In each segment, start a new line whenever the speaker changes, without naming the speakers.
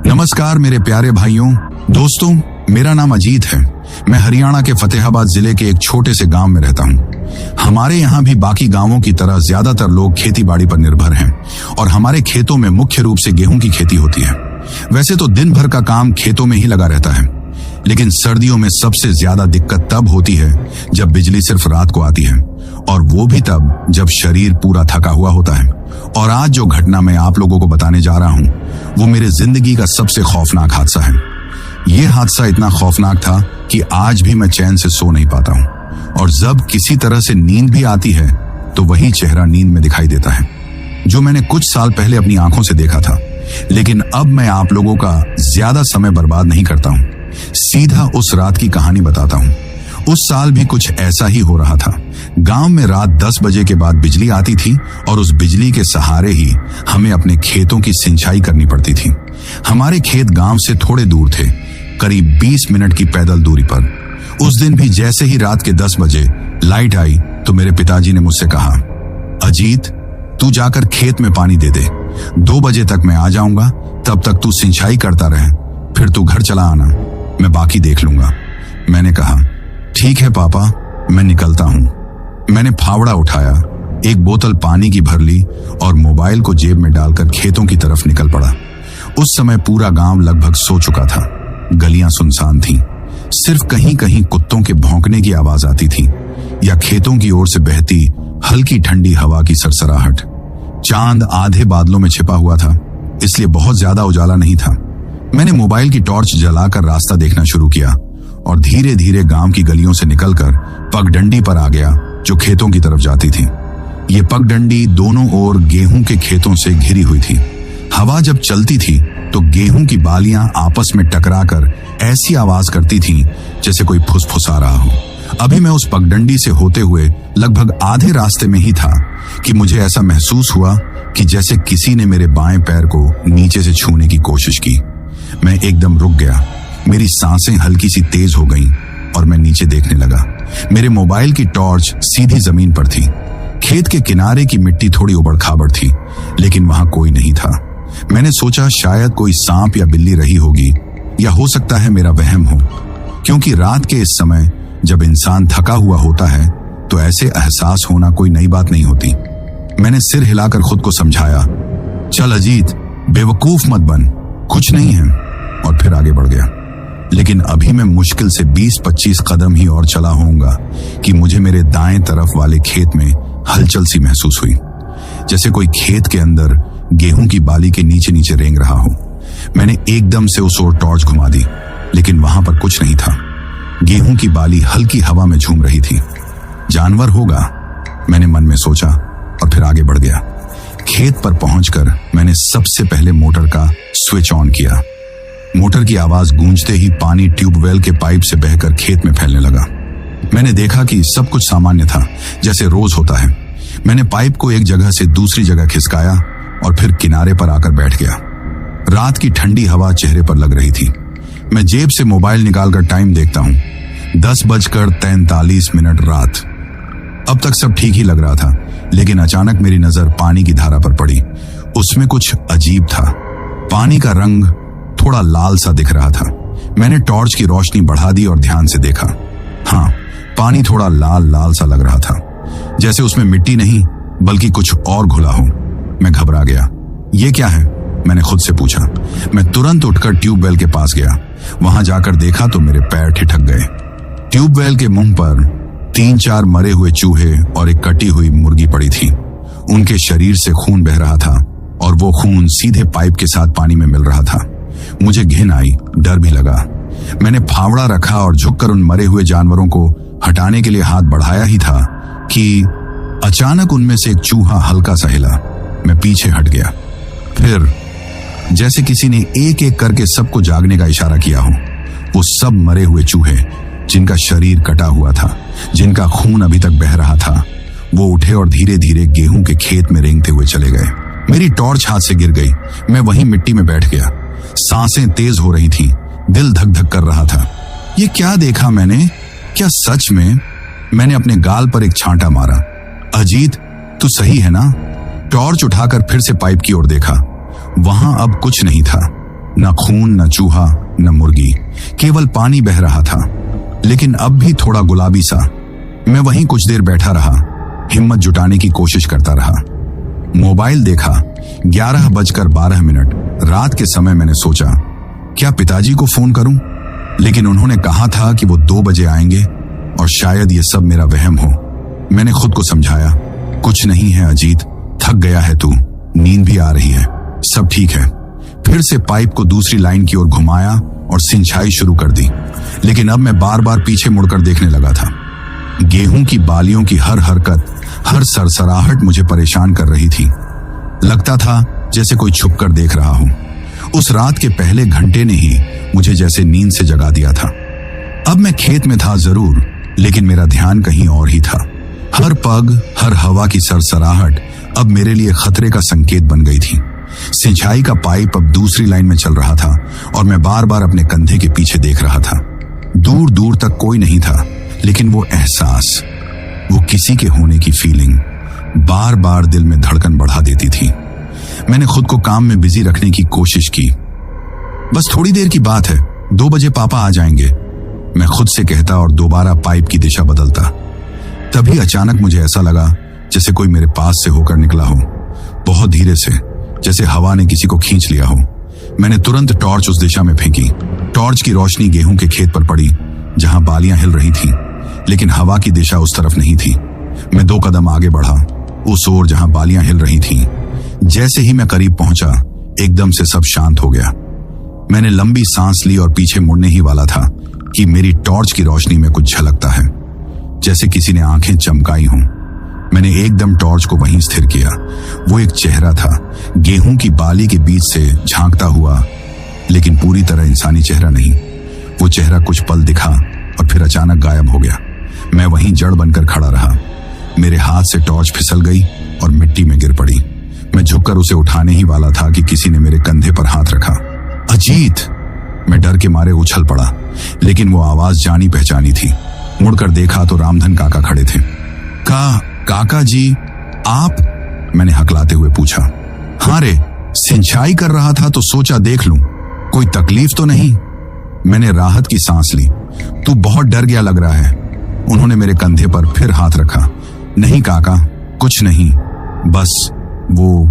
नमस्कार मेरे प्यारे भाइयों, दोस्तों, मेरा नाम अजीत है। मैं हरियाणा के फतेहाबाद जिले के एक छोटे से गांव में रहता हूं। हमारे यहाँ भी बाकी गांवों की तरह ज्यादातर लोग खेती बाड़ी पर निर्भर हैं और हमारे खेतों में मुख्य रूप से गेहूं की खेती होती है। वैसे तो दिन भर का काम खेतों में ही लगा रहता है, लेकिन सर्दियों में सबसे ज्यादा दिक्कत तब होती है जब बिजली सिर्फ रात को आती है, और वो भी तब जब शरीर पूरा थका हुआ होता है। और आज जो घटना मैं आप लोगों को बताने जा रहा हूं, वो मेरे जिंदगी का सबसे खौफनाक हादसा है। ये हादसा इतना खौफनाक था कि आज भी मैं चैन से सो नहीं पाता हूं, और जब किसी तरह से नींद भी आती है तो वही चेहरा नींद में दिखाई देता है जो मैंने कुछ साल पहले अपनी आंखों से देखा था। लेकिन अब मैं आप लोगों का ज्यादा समय बर्बाद नहीं करता हूं, सीधा उस रात की कहानी बताता हूं। उस साल भी कुछ ऐसा ही हो रहा था। गांव में रात 10 बजे के बाद बिजली आती थी और उस बिजली के सहारे ही हमें अपने खेतों की सिंचाई करनी पड़ती थी। हमारे खेत गांव से थोड़े दूर थे, करीब 20 मिनट की पैदल दूरी पर। उस दिन भी जैसे ही रात के 10 बजे लाइट आई तो मेरे पिताजी ने मुझसे कहा, अजीत, तू जाकर खेत में पानी दे दे, 2 बजे तक मैं आ जाऊंगा, तब तक तू सिंचाई करता रहे, फिर तू घर चला आना, मैं बाकी देख लूंगा। मैंने कहा, ठीक है पापा, मैं निकलता हूं। मैंने फावड़ा उठाया, एक बोतल पानी की भर ली और मोबाइल को जेब में डालकर खेतों की तरफ निकल पड़ा। उस समय पूरा गांव लगभग सो चुका था। गलियां सुनसान थीं, सिर्फ कहीं कहीं कुत्तों के भौंकने की आवाज आती थी या खेतों की ओर से बहती हल्की ठंडी हवा की सरसराहट। चांद आधे बादलों में छिपा हुआ था, इसलिए बहुत ज्यादा उजाला नहीं था। मैंने मोबाइल की टॉर्च जलाकर रास्ता देखना शुरू किया और धीरे धीरे गांव की गलियों से निकलकर पगडंडी पर आ गया जो खेतों की तरफ जाती थी। ये पगडंडी दोनों ओर गेहूं के खेतों से घिरी हुई थी। हवा जब चलती थी तो गेहूं की बालियां आपस में टकराकर ऐसी आवाज करती थीं जैसे कोई फुसफुसा रहा हो। अभी मैं उस पगडंडी से होते हुए लगभग आधे रास्ते में ही था कि मुझे ऐसा महसूस हुआ कि जैसे किसी ने मेरे बाएं पैर को नीचे से छूने की कोशिश की। मैं एकदम रुक गया, मेरी सांसें हल्की सी तेज हो गईं और मैं नीचे देखने लगा। मेरे मोबाइल की टॉर्च सीधी जमीन पर थी। खेत के किनारे की मिट्टी थोड़ी उबड़-खाबड़ थी, लेकिन वहां कोई नहीं था। मैंने सोचा शायद कोई सांप या बिल्ली रही होगी, या हो सकता है मेरा वहम हो, क्योंकि रात के इस समय जब इंसान थका हुआ होता है तो ऐसे एहसास होना कोई नई बात नहीं होती। मैंने सिर हिलाकर खुद को समझाया, चल अजीत, बेवकूफ मत बन, कुछ नहीं है, और फिर आगे बढ़ गया। लेकिन अभी मैं मुश्किल से 20-25 कदम ही और चला होऊंगा कि मुझे मेरे दाएं तरफ वाले खेत में हलचल सी महसूस हुई, जैसे कोई खेत के अंदर गेहूं की बाली के नीचे नीचे रेंग रहा हो। मैंने एकदम से उस ओर टॉर्च घुमा दी, लेकिन वहां पर कुछ नहीं था। गेहूं की बाली हल्की हवा में झूम रही थी। जानवर होगा, मैंने मन में सोचा, और फिर आगे बढ़ गया। खेत पर पहुंचकर मैंने सबसे पहले मोटर का स्विच ऑन किया। मोटर की आवाज गूंजते ही पानी ट्यूबवेल के पाइप से बहकर खेत में फैलने लगा। मैंने देखा कि सब कुछ सामान्य था, जैसे रोज होता है। मैंने पाइप को एक जगह से दूसरी जगह खिसकाया और फिर किनारे पर आकर बैठ गया। रात की ठंडी हवा चेहरे पर लग रही थी। मैं जेब से मोबाइल निकालकर टाइम देखता हूं, 10:43 रात। अब तक सब ठीक ही लग रहा था, लेकिन अचानक मेरी नजर पानी की धारा पर पड़ी। उसमें कुछ अजीब था। पानी का रंग थोड़ा लाल सा दिख रहा था। मैंने टॉर्च की रोशनी बढ़ा दी और ध्यान से देखा। हाँ, पानी थोड़ा लाल लाल सा लग रहा था, जैसे उसमें मिट्टी नहीं बल्कि कुछ और घुला हो। मैं घबरा गया। ये क्या है, मैंने खुद से पूछा। मैं तुरंत उठकर ट्यूबवेल के पास गया। वहां जाकर देखा तो मेरे पैर ठिठक गए। ट्यूबवेल के मुंह पर 3-4 मरे हुए चूहे और एक कटी हुई मुर्गी पड़ी थी। उनके शरीर से खून बह रहा था और वो खून सीधे पाइप के साथ पानी में मिल रहा था। मुझे घिन आई, डर भी लगा। मैंने फावड़ा रखा और झुककर उन मरे हुए जानवरों को हटाने के लिए हाथ बढ़ाया ही था कि अचानक उनमें से एक चूहा हल्का सा हिला। मैं पीछे हट गया। फिर जैसे किसी ने एक एक करके सबको जागने का इशारा किया हो, वो सब मरे हुए चूहे जिनका शरीर कटा हुआ था, जिनका खून अभी तक बह रहा था, वो उठे और धीरे धीरे गेहूं के खेत में रेंगते हुए चले गए। मेरी टॉर्च हाथ से गिर गई। मैं वहीं मिट्टी में बैठ गया। सांसें तेज हो रही थीं, दिल धक धक कर रहा था। ये क्या देखा मैंने? क्या सच में? मैंने अपने गाल पर एक छांटा मारा। अजीत, तू सही है ना? टॉर्च उठाकर फिर से पाइप की ओर देखा। वहां अब कुछ नहीं था। न खून, न चूहा, न मुर्गी, केवल पानी बह रहा था, लेकिन अब भी थोड़ा गुलाबी सा। मैं वहीं कुछ देर बैठा रहा, हिम्मत जुटाने की कोशिश करता रहा। मोबाइल देखा, 11:12। रात के समय मैंने सोचा, क्या पिताजी को फोन करूं? लेकिन उन्होंने कहा था कि वो 2 बजे आएंगे और शायद ये सब मेरा वहम हो। मैंने खुद को समझाया, कुछ नहीं है अजीत, थक गया है तू, नींद भी आ रही है, सब ठीक है। फिर से पाइप को दूसरी लाइन की ओर घुमाया और सिंचाई शुरू कर दी। लेकिन अब मैं बार बार पीछे मुड़कर देखने लगा था। गेहूं की बालियों की हर हरकत, हर सरसराहट मुझे परेशान कर रही थी। लगता था जैसे कोई छुपकर देख रहा हूं। उस रात के पहले घंटे ने ही मुझे जैसे नींद से जगा दिया था। अब मैं खेत में था जरूर, लेकिन मेरा ध्यान कहीं और ही था। हर पग, हर हवा की सरसराहट अब मेरे लिए खतरे का संकेत बन गई थी। सिंचाई का पाइप अब दूसरी लाइन में चल रहा था और मैं बार बार अपने कंधे के पीछे देख रहा था। दूर दूर तक कोई नहीं था, लेकिन वो एहसास, वो किसी के होने की फीलिंग बार बार दिल में धड़कन बढ़ा देती थी। मैंने खुद को काम में बिजी रखने की कोशिश की। बस थोड़ी देर की बात है, 2 बजे पापा आ जाएंगे, मैं खुद से कहता और दोबारा पाइप की दिशा बदलता। तभी अचानक मुझे ऐसा लगा जैसे कोई मेरे पास से होकर निकला हो, बहुत धीरे से, जैसे हवा ने किसी को खींच लिया हो। मैंने तुरंत टॉर्च उस दिशा में फेंकी। टॉर्च की रोशनी गेहूं के खेत पर पड़ी, जहां बालियां हिल रही थीं, लेकिन हवा की दिशा उस तरफ नहीं थी। मैं 2 कदम आगे बढ़ा, उस ओर जहां बालियां हिल रही थीं। जैसे ही मैं करीब पहुंचा, एकदम से सब शांत हो गया। मैंने लंबी सांस ली और पीछे मुड़ने ही वाला था कि मेरी टॉर्च की रोशनी में कुछ झलकता है, जैसे किसी ने आंखें चमकाई हों। मैंने एकदम टॉर्च को वहीं स्थिर किया। वो एक चेहरा था, गेहूं की बाली के बीच से झांकता हुआ, लेकिन पूरी तरह इंसानी चेहरा नहीं। वो चेहरा कुछ पल दिखा और फिर अचानक गायब हो गया। मैं वहीं जड़ बनकर खड़ा रहा। मेरे हाथ से टॉर्च फिसल गई और मिट्टी में गिर पड़ी। मैं झुककर उसे उठाने ही वाला था कि किसी ने मेरे कंधे पर हाथ रखा। अजीत! मैं डर के मारे उछल पड़ा, लेकिन वो आवाज जानी पहचानी थी। मुड़कर देखा तो रामधन काका खड़े थे। काका जी, आप? मैंने हकलाते हुए पूछा। हाँ रे, सिंचाई कर रहा था तो सोचा देख लूं, कोई तकलीफ तो नहीं। मैंने राहत की सांस ली। तू बहुत डर गया लग रहा है। उन्होंने मेरे कंधे पर फिर हाथ रखा। नहीं काका, कुछ नहीं, बस वो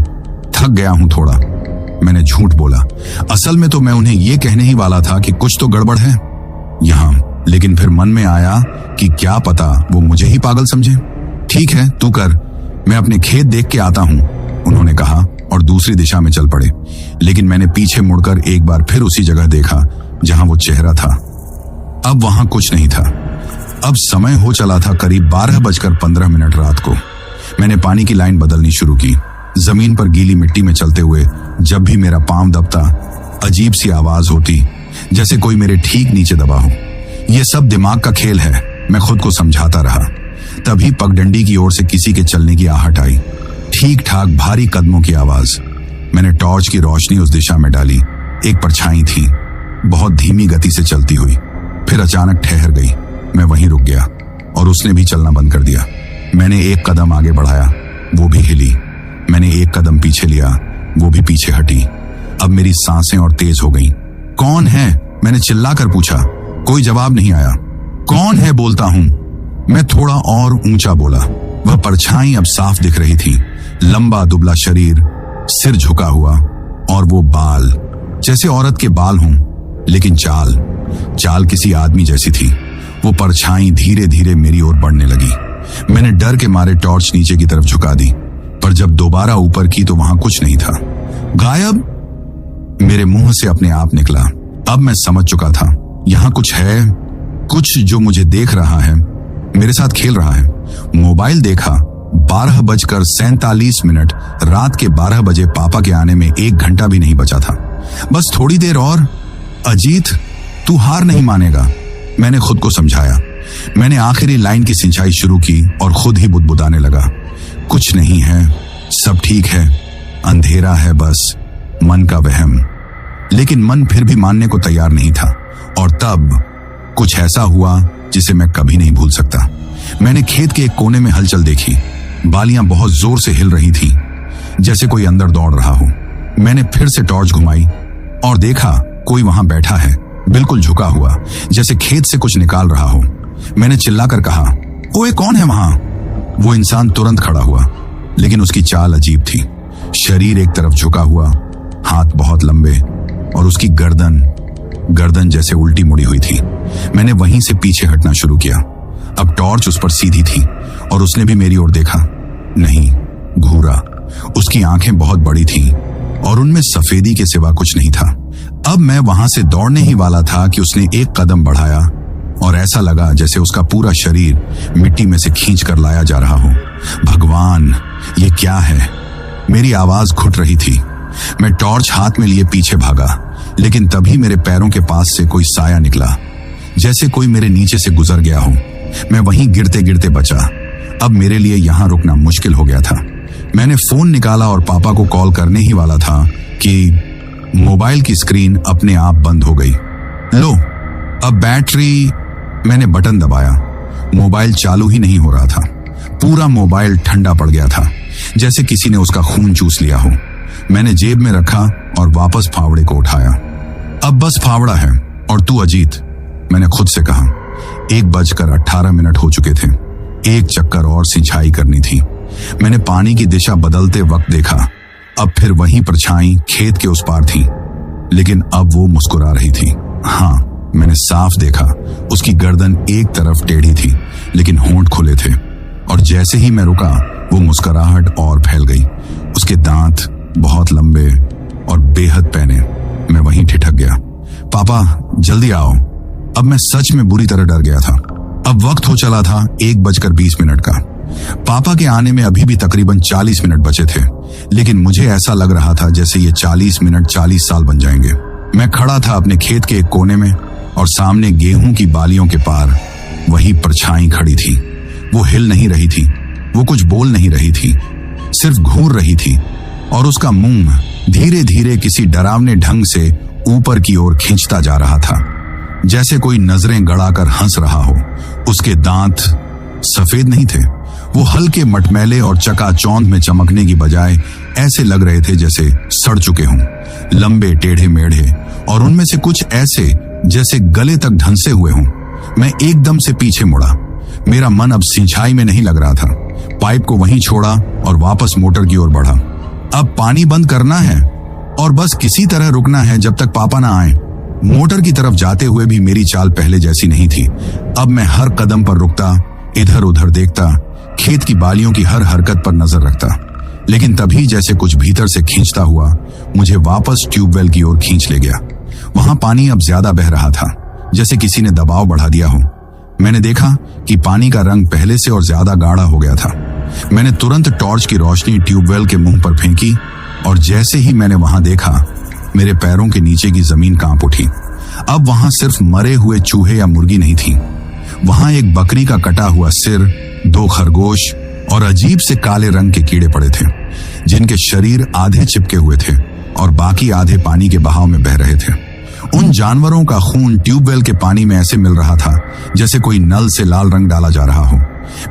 थक गया हूं थोड़ा। मैंने झूठ बोला। असल में तो मैं उन्हें यह कहने ही वाला था कि कुछ तो गड़बड़ है यहां, लेकिन फिर मन में आया कि क्या पता वो मुझे ही पागल समझे। ठीक है, तू कर, मैं अपने खेत देख के आता हूं, उन्होंने कहा और दूसरी दिशा में चल पड़े। लेकिन मैंने पीछे मुड़कर एक बार फिर उसी जगह देखा जहां वो चेहरा था। अब वहां कुछ नहीं था। अब समय हो चला था करीब 12:15 रात को। मैंने पानी की लाइन बदलनी शुरू की। जमीन पर गीली मिट्टी में चलते हुए जब भी मेरा पांव दबता, अजीब सी आवाज होती, जैसे कोई मेरे ठीक नीचे दबा हो। यह सब दिमाग का खेल है, मैं खुद को समझाता रहा। तभी पगडंडी की ओर से किसी के चलने की आहट आई। ठीक ठाक भारी कदमों की आवाज। मैंने टॉर्च की रोशनी उस दिशा में डाली। एक परछाई थी, बहुत धीमी गति से चलती हुई, फिर अचानक ठहर गई। मैं वहीं रुक गया और उसने भी चलना बंद कर दिया। मैंने एक कदम आगे बढ़ाया, वो भी हिली। मैंने एक कदम पीछे लिया, वो भी पीछे हटी। अब मेरी सांसें और तेज हो गईं। कौन है? मैंने चिल्लाकर पूछा। कोई जवाब नहीं आया। कौन है बोलता हूं, मैं थोड़ा और ऊंचा बोला। वह परछाई अब साफ दिख रही थी। लंबा दुबला शरीर, सिर झुका हुआ, और वो बाल जैसे औरत के बाल हों, लेकिन चाल किसी आदमी जैसी थी। वो परछाई धीरे धीरे मेरी ओर बढ़ने लगी। मैंने डर के मारे टॉर्च नीचे की तरफ झुका दी, पर जब दोबारा ऊपर की तो वहां कुछ नहीं था। गायब! मेरे मुंह से अपने आप निकला। अब मैं समझ चुका था, यहां कुछ है, कुछ जो मुझे देख रहा है, मेरे साथ खेल रहा है। मोबाइल देखा, 12:47। रात के 12 बजे पापा के आने में 1 घंटा भी नहीं बचा था। बस थोड़ी देर और। अजीत, तू हार नहीं मानेगा, मैंने खुद को समझाया। मैंने आखिरी लाइन की सिंचाई शुरू की और खुद ही बुदबुदाने लगा। कुछ नहीं है, सब ठीक है, अंधेरा है बस, मन का वहम। लेकिन मन फिर भी मानने को तैयार नहीं था। और तब कुछ ऐसा हुआ जिसे मैं कभी नहीं भूल सकता। मैंने खेत के एक कोने में हलचल देखी। बालियां बहुत जोर से हिल रही थीं, जैसे कोई अंदर दौड़ रहा हो। मैंने फिर से टॉर्च घुमाई और देखा कोई वहां बैठा है, बिल्कुल झुका हुआ, जैसे खेत से कुछ निकाल रहा हो। मैंने चिल्लाकर कहा, ओए कौन है वहां? वो इंसान तुरंत खड़ा हुआ, लेकिन उसकी चाल अजीब थी। शरीर एक तरफ झुका हुआ, हाथ बहुत लंबे, और उसकी गर्दन जैसे उल्टी मुड़ी हुई थी। मैंने वहीं से पीछे हटना शुरू किया। अब टॉर्च उस पर सीधी थी और उसने भी मेरी ओर देखा। नहीं, घूरा। उसकी आंखें बहुत बड़ी थीं और उनमें सफेदी के सिवा कुछ नहीं था। अब मैं वहां से दौड़ने ही वाला था कि उसने एक कदम बढ़ाया और ऐसा लगा जैसे उसका पूरा शरीर मिट्टी में से खींच कर लाया जा रहा हो। भगवान, ये क्या है? मेरी आवाज घुट रही थी। मैं टॉर्च हाथ में लिए पीछे भागा, लेकिन तभी मेरे पैरों के पास से कोई साया निकला, जैसे कोई मेरे नीचे से गुजर गया हो। मैं वहीं गिरते गिरते बचा। अब मेरे लिए यहां रुकना मुश्किल हो गया था। मैंने फोन निकाला और पापा को कॉल करने ही वाला था कि मोबाइल की स्क्रीन अपने आप बंद हो गई। लो, अब बैटरी। मैंने बटन दबाया। मोबाइल चालू ही नहीं हो रहा था। पूरा मोबाइल ठंडा पड़ गया था, जैसे किसी ने उसका खून चूस लिया हो। मैंने जेब में रखा और वापस फावड़े को उठाया। अब बस फावड़ा है और तू अजीत, मैंने खुद से कहा। 1:18 हो चुके थे। एक चक्कर और सिंचाई करनी थी। मैंने पानी की दिशा बदलते वक्त देखा। अब फिर वही परछाई खेत के उस पार थी, लेकिन अब वो मुस्कुरा रही थी। हाँ, मैंने साफ देखा। उसकी गर्दन एक तरफ टेढ़ी थी, लेकिन होंठ खुले थे, और जैसे ही मैं रुका वो मुस्कुराहट और फैल गई। उसके दांत बहुत लंबे और बेहद पैने। मैं वहीं ठिठक गया। पापा, जल्दी आओ। अब मैं सच में बुरी तरह डर गया था। अब वक्त हो चला था 1:20 का। पापा के आने में अभी भी तकरीबन 40 मिनट बचे थे, लेकिन मुझे ऐसा लग रहा था जैसे ये 40 मिनट 40 साल बन जाएंगे। मैं खड़ा था अपने खेत के एक कोने में, और सामने गेहूं की बालियों के पार वही परछाई खड़ी थी। वो हिल नहीं रही थी, वो कुछ बोल नहीं रही थी, सिर्फ घूर रही थी, और उसका मुंह धीरे धीरे किसी डरावने ढंग से ऊपर की ओर खींचता जा रहा था, जैसे कोई नजरें गड़ाकर हंस रहा हो। उसके दांत सफेद नहीं थे, वो हल्के मटमैले और चकाचौंध में चमकने की बजाय ऐसे लग रहे थे जैसे सड़ चुके हों। लंबे टेढ़े मेढ़े, और उनमें से कुछ ऐसे जैसे गले तक ढंसे हुए हों। मैं एकदम से पीछे मुड़ा। मेरा मन अब सिंचाई में नहीं लग रहा था। पाइप को वहीं छोड़ा और वापस मोटर की ओर बढ़ा। अब पानी बंद करना है और बस किसी तरह रुकना है जब तक पापा ना आए। मोटर की तरफ जाते हुए भी मेरी चाल पहले जैसी नहीं थी। अब मैं हर कदम पर रुकता, इधर उधर देखता, खेत की बालियों की हर हरकत पर नजर रखता। लेकिन तभी जैसे कुछ भीतर से खींचता हुआ मुझे वापस ट्यूबवेल की ओर खींच ले गया। वहां पानी अब ज्यादा बह रहा था, जैसे किसी ने दबाव बढ़ा दिया हो। मैंने देखा कि पानी का रंग पहले से और ज्यादा गाढ़ा हो गया था। मैंने तुरंत टॉर्च की रोशनी ट्यूबवेल के मुंह पर फेंकी, और जैसे ही मैंने वहां देखा, मेरे पैरों के नीचे की जमीन कांप उठी। अब वहां सिर्फ मरे हुए चूहे या मुर्गी नहीं थी। वहां एक बकरी का कटा हुआ सिर, 2 खरगोश और अजीब से काले रंग के कीड़े पड़े थे, जिनके शरीर आधे चिपके हुए थे और बाकी आधे पानी के बहाव में बह रहे थे। उन जानवरों का खून ट्यूबवेल के पानी में ऐसे मिल रहा था जैसे कोई नल से लाल रंग डाला जा रहा हो।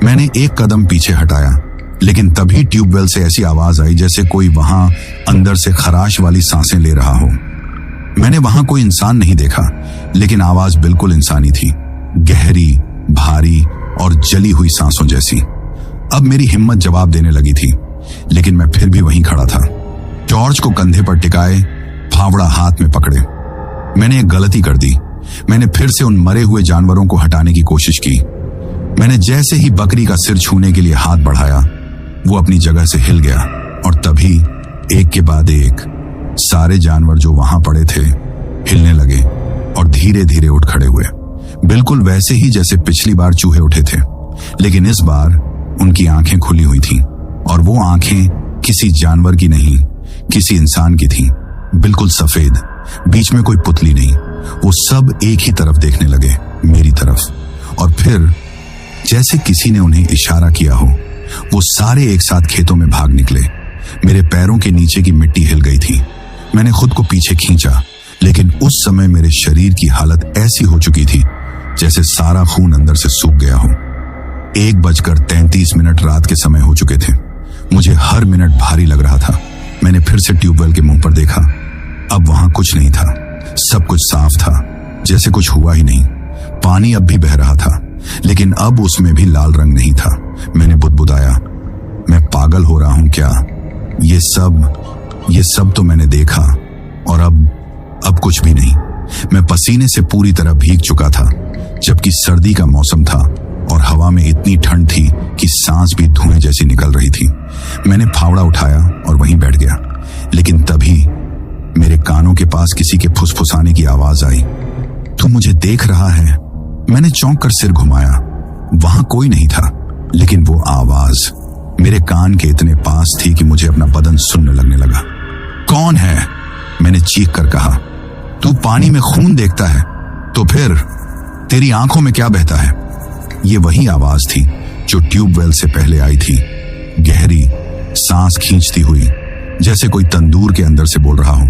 मैंने एक कदम पीछे हटाया, लेकिन तभी ट्यूबवेल से ऐसी आवाज आई जैसे कोई वहां अंदर से खराश वाली सांसें ले रहा हो। मैंने वहां कोई इंसान नहीं देखा, लेकिन आवाज बिल्कुल इंसानी थी, गहरी, भारी और जली हुई सांसों जैसी। अब मेरी हिम्मत जवाब देने लगी थी, लेकिन मैं फिर भी वहीं खड़ा था, टॉर्च को कंधे पर टिकाए, फावड़ा हाथ में पकड़े। मैंने एक गलती कर दी। मैंने फिर से उन मरे हुए जानवरों को हटाने की कोशिश की। मैंने जैसे ही बकरी का सिर छूने के लिए हाथ बढ़ाया, वो अपनी जगह से हिल गया, और तभी एक के बाद एक सारे जानवर जो वहां पड़े थे हिलने लगे और धीरे धीरे उठ खड़े हुए, बिल्कुल वैसे ही जैसे पिछली बार चूहे उठे थे। लेकिन इस बार उनकी आंखें खुली हुई थीं, और वो आंखें किसी जानवर की नहीं, किसी इंसान की थीं, बिल्कुल सफेद, बीच में कोई पुतली नहीं। वो सब एक ही तरफ देखने लगे, मेरी तरफ, और फिर जैसे किसी ने उन्हें इशारा किया हो, वो सारे एक साथ खेतों में भाग निकले। मेरे पैरों के नीचे की मिट्टी हिल गई थी। मैंने खुद को पीछे खींचा, लेकिन उस समय मेरे शरीर की हालत ऐसी हो चुकी थी जैसे सारा खून अंदर से सूख गया हो। 1:33 रात के समय हो चुके थे। मुझे हर मिनट भारी लग रहा था। मैंने फिर से ट्यूबवेल के मुंह पर देखा। अब वहां कुछ नहीं था, सब कुछ साफ था, जैसे कुछ हुआ ही नहीं। पानी अब भी बह रहा था, लेकिन अब उसमें भी लाल रंग नहीं था। मैंने बुदबुदाया, मैं पागल हो रहा हूं क्या? ये सब तो मैंने देखा, और अब कुछ भी नहीं। मैं पसीने से पूरी तरह भीग चुका था, जबकि सर्दी का मौसम था और हवा में इतनी ठंड थी कि सांस भी धुएं जैसी निकल रही थी। मैंने फावड़ा उठाया और वहीं बैठ गया, लेकिन तभी मेरे कानों के पास किसी के फुसफुसाने की आवाज आई। तू मुझे देख रहा है? मैंने चौंक कर सिर घुमाया। वहां कोई नहीं था, लेकिन वो आवाज मेरे कान के इतने पास थी कि मुझे अपना बदन सुनने लगने लगा। कौन है? मैंने चीख कर कहा। तू पानी में खून देखता है, तो फिर तेरी आंखों में क्या बहता है? ये वही आवाज थी जो ट्यूबवेल से पहले आई थी, गहरी, सांस खींचती हुई, जैसे कोई तंदूर के अंदर से बोल रहा हूं।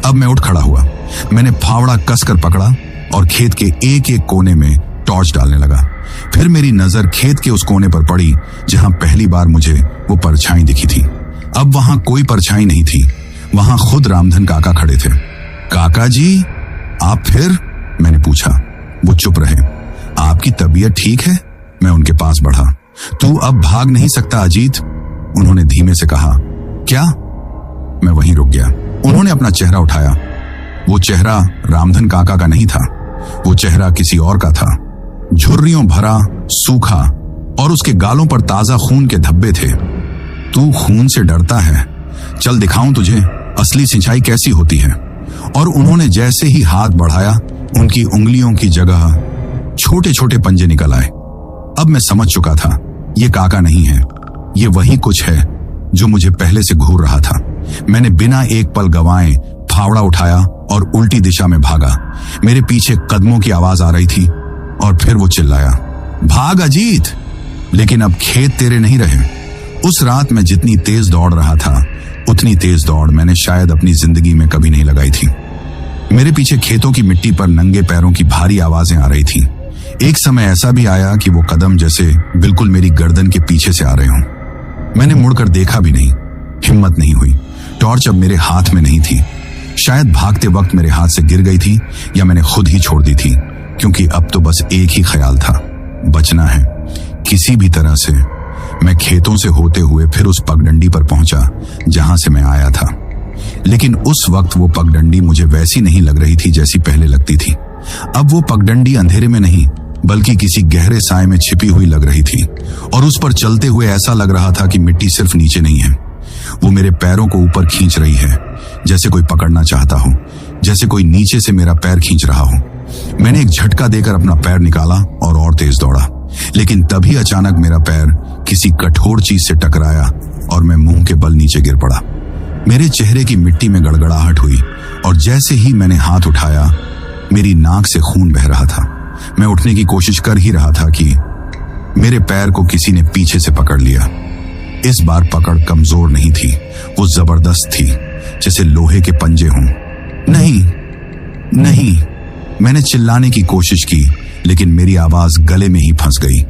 अब मैं उठ खड़ा हुआ। मैंने फावड़ा कसकर पकड़ा और खेत के एक एक कोने में टॉर्च डालने लगा। फिर मेरी नजर खेत के उस कोने पर पड़ी जहां पहली बार मुझे वो परछाई दिखी थी। अब वहां कोई परछाई नहीं थी, वहां खुद रामधन काका खड़े थे। काका जी, आप फिर? मैंने पूछा। वो चुप रहे। आपकी तबीयत ठीक है? मैं उनके पास बढ़ा। तू अब भाग नहीं सकता अजीत, उन्होंने धीमे से कहा। क्या? मैं वहीं रुक गया। उन्होंने अपना चेहरा उठाया। वो चेहरा रामधन काका का नहीं था, वो चेहरा किसी और का था। झुर्रियों भरा, सूखा, और उसके गालों पर ताजा खून के धब्बे थे। तू खून से डरता है? चल दिखाऊं तुझे असली सिंचाई कैसी होती है। और उन्होंने जैसे ही हाथ बढ़ाया, उनकी उंगलियों की जगह छोटे छोटे पंजे निकल आए। अब मैं समझ चुका था, ये काका नहीं है, ये वही कुछ है जो मुझे पहले से घूर रहा था। मैंने बिना एक पल गंवाए फावड़ा उठाया और उल्टी दिशा में भागा। मेरे पीछे कदमों की आवाज आ रही थी और फिर वो चिल्लाया, भाग अजीत! लेकिन अब खेत तेरे नहीं रहे। उस रात मैं जितनी तेज दौड़ रहा था, उतनी तेज दौड़ मैंने शायद अपनी जिंदगी में कभी नहीं लगाई थी। मेरे पीछे खेतों की मिट्टी पर नंगे पैरों की भारी आवाजें आ रही थी। एक समय ऐसा भी आया कि वो कदम जैसे बिल्कुल मेरी गर्दन के पीछे से आ रहे हों। मैंने मुड़कर देखा भी नहीं, हिम्मत नहीं हुई। टॉर्च अब मेरे हाथ में नहीं थी। शायद भागते वक्त मेरे हाथ से गिर गई थी, या मैंने खुद ही छोड़ दी थी, क्योंकि अब तो बस एक ही ख्याल था, बचना है किसी भी तरह से। मैं खेतों से होते हुए फिर उस पगडंडी पर पहुंचा जहां से मैं आया था। लेकिन उस वक्त वो पगडंडी मुझे वैसी नहीं लग रही थी जैसी पहले लगती थी। अब वो पगडंडी अंधेरे में नहीं, बल्कि किसी गहरे साए में छिपी हुई लग रही थी, और उस पर चलते हुए ऐसा लग रहा था कि मिट्टी सिर्फ नीचे नहीं है, वो मेरे पैरों को ऊपर खींच रही है, जैसे कोई पकड़ना चाहता हो, जैसे कोई नीचे से मेरा पैर खींच रहा हो। मैंने एक झटका देकर अपना पैर निकाला और तेज दौड़ा, लेकिन तभी अचानक मेरा पैर किसी कठोर चीज से टकराया और मैं मुंह के बल नीचे गिर पड़ा। मेरे चेहरे की मिट्टी में गड़गड़ाहट हुई, और जैसे ही मैंने हाथ उठाया, मेरी नाक से खून बह रहा था। मैं उठने की कोशिश कर ही रहा था कि मेरे पैर को किसी ने पीछे से पकड़ लिया। इस बार पकड़ कमजोर नहीं थी, वो जबरदस्त थी, जैसे लोहे के पंजे हों। नहीं, नहीं, मैंने चिल्लाने की कोशिश की, लेकिन मेरी आवाज गले में ही फंस गई।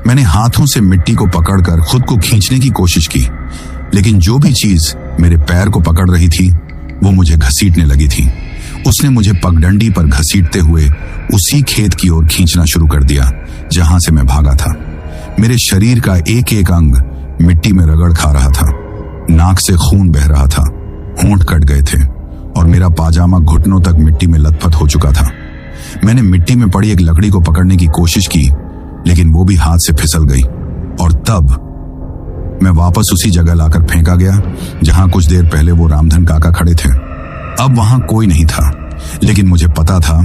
मैंने हाथों से मिट्टी को पकड़कर खुद को खींचने की कोशिश की, लेकिन जो भी चीज मेरे पैर को पकड़ रही थी, वो मुझे घसीटने लगी थी। उसने मुझे पगडंडी पर घसीटते हुए उसी खेत की ओर खींचना शुरू कर दिया जहां से मैं भागा था। मेरे शरीर का एक एक अंग मिट्टी में रगड़ खा रहा था, नाक से खून बह रहा था, होंठ कट गए थे, और मेरा पाजामा घुटनों तक मिट्टी में लथपथ हो चुका था। मैंने मिट्टी में पड़ी एक लकड़ी को पकड़ने की कोशिश की, लेकिन वो भी हाथ से फिसल गई, और तब मैं वापस उसी जगह लाकर फेंका गया जहां कुछ देर पहले वो रामधन काका खड़े थे। अब वहां कोई नहीं था, लेकिन मुझे पता था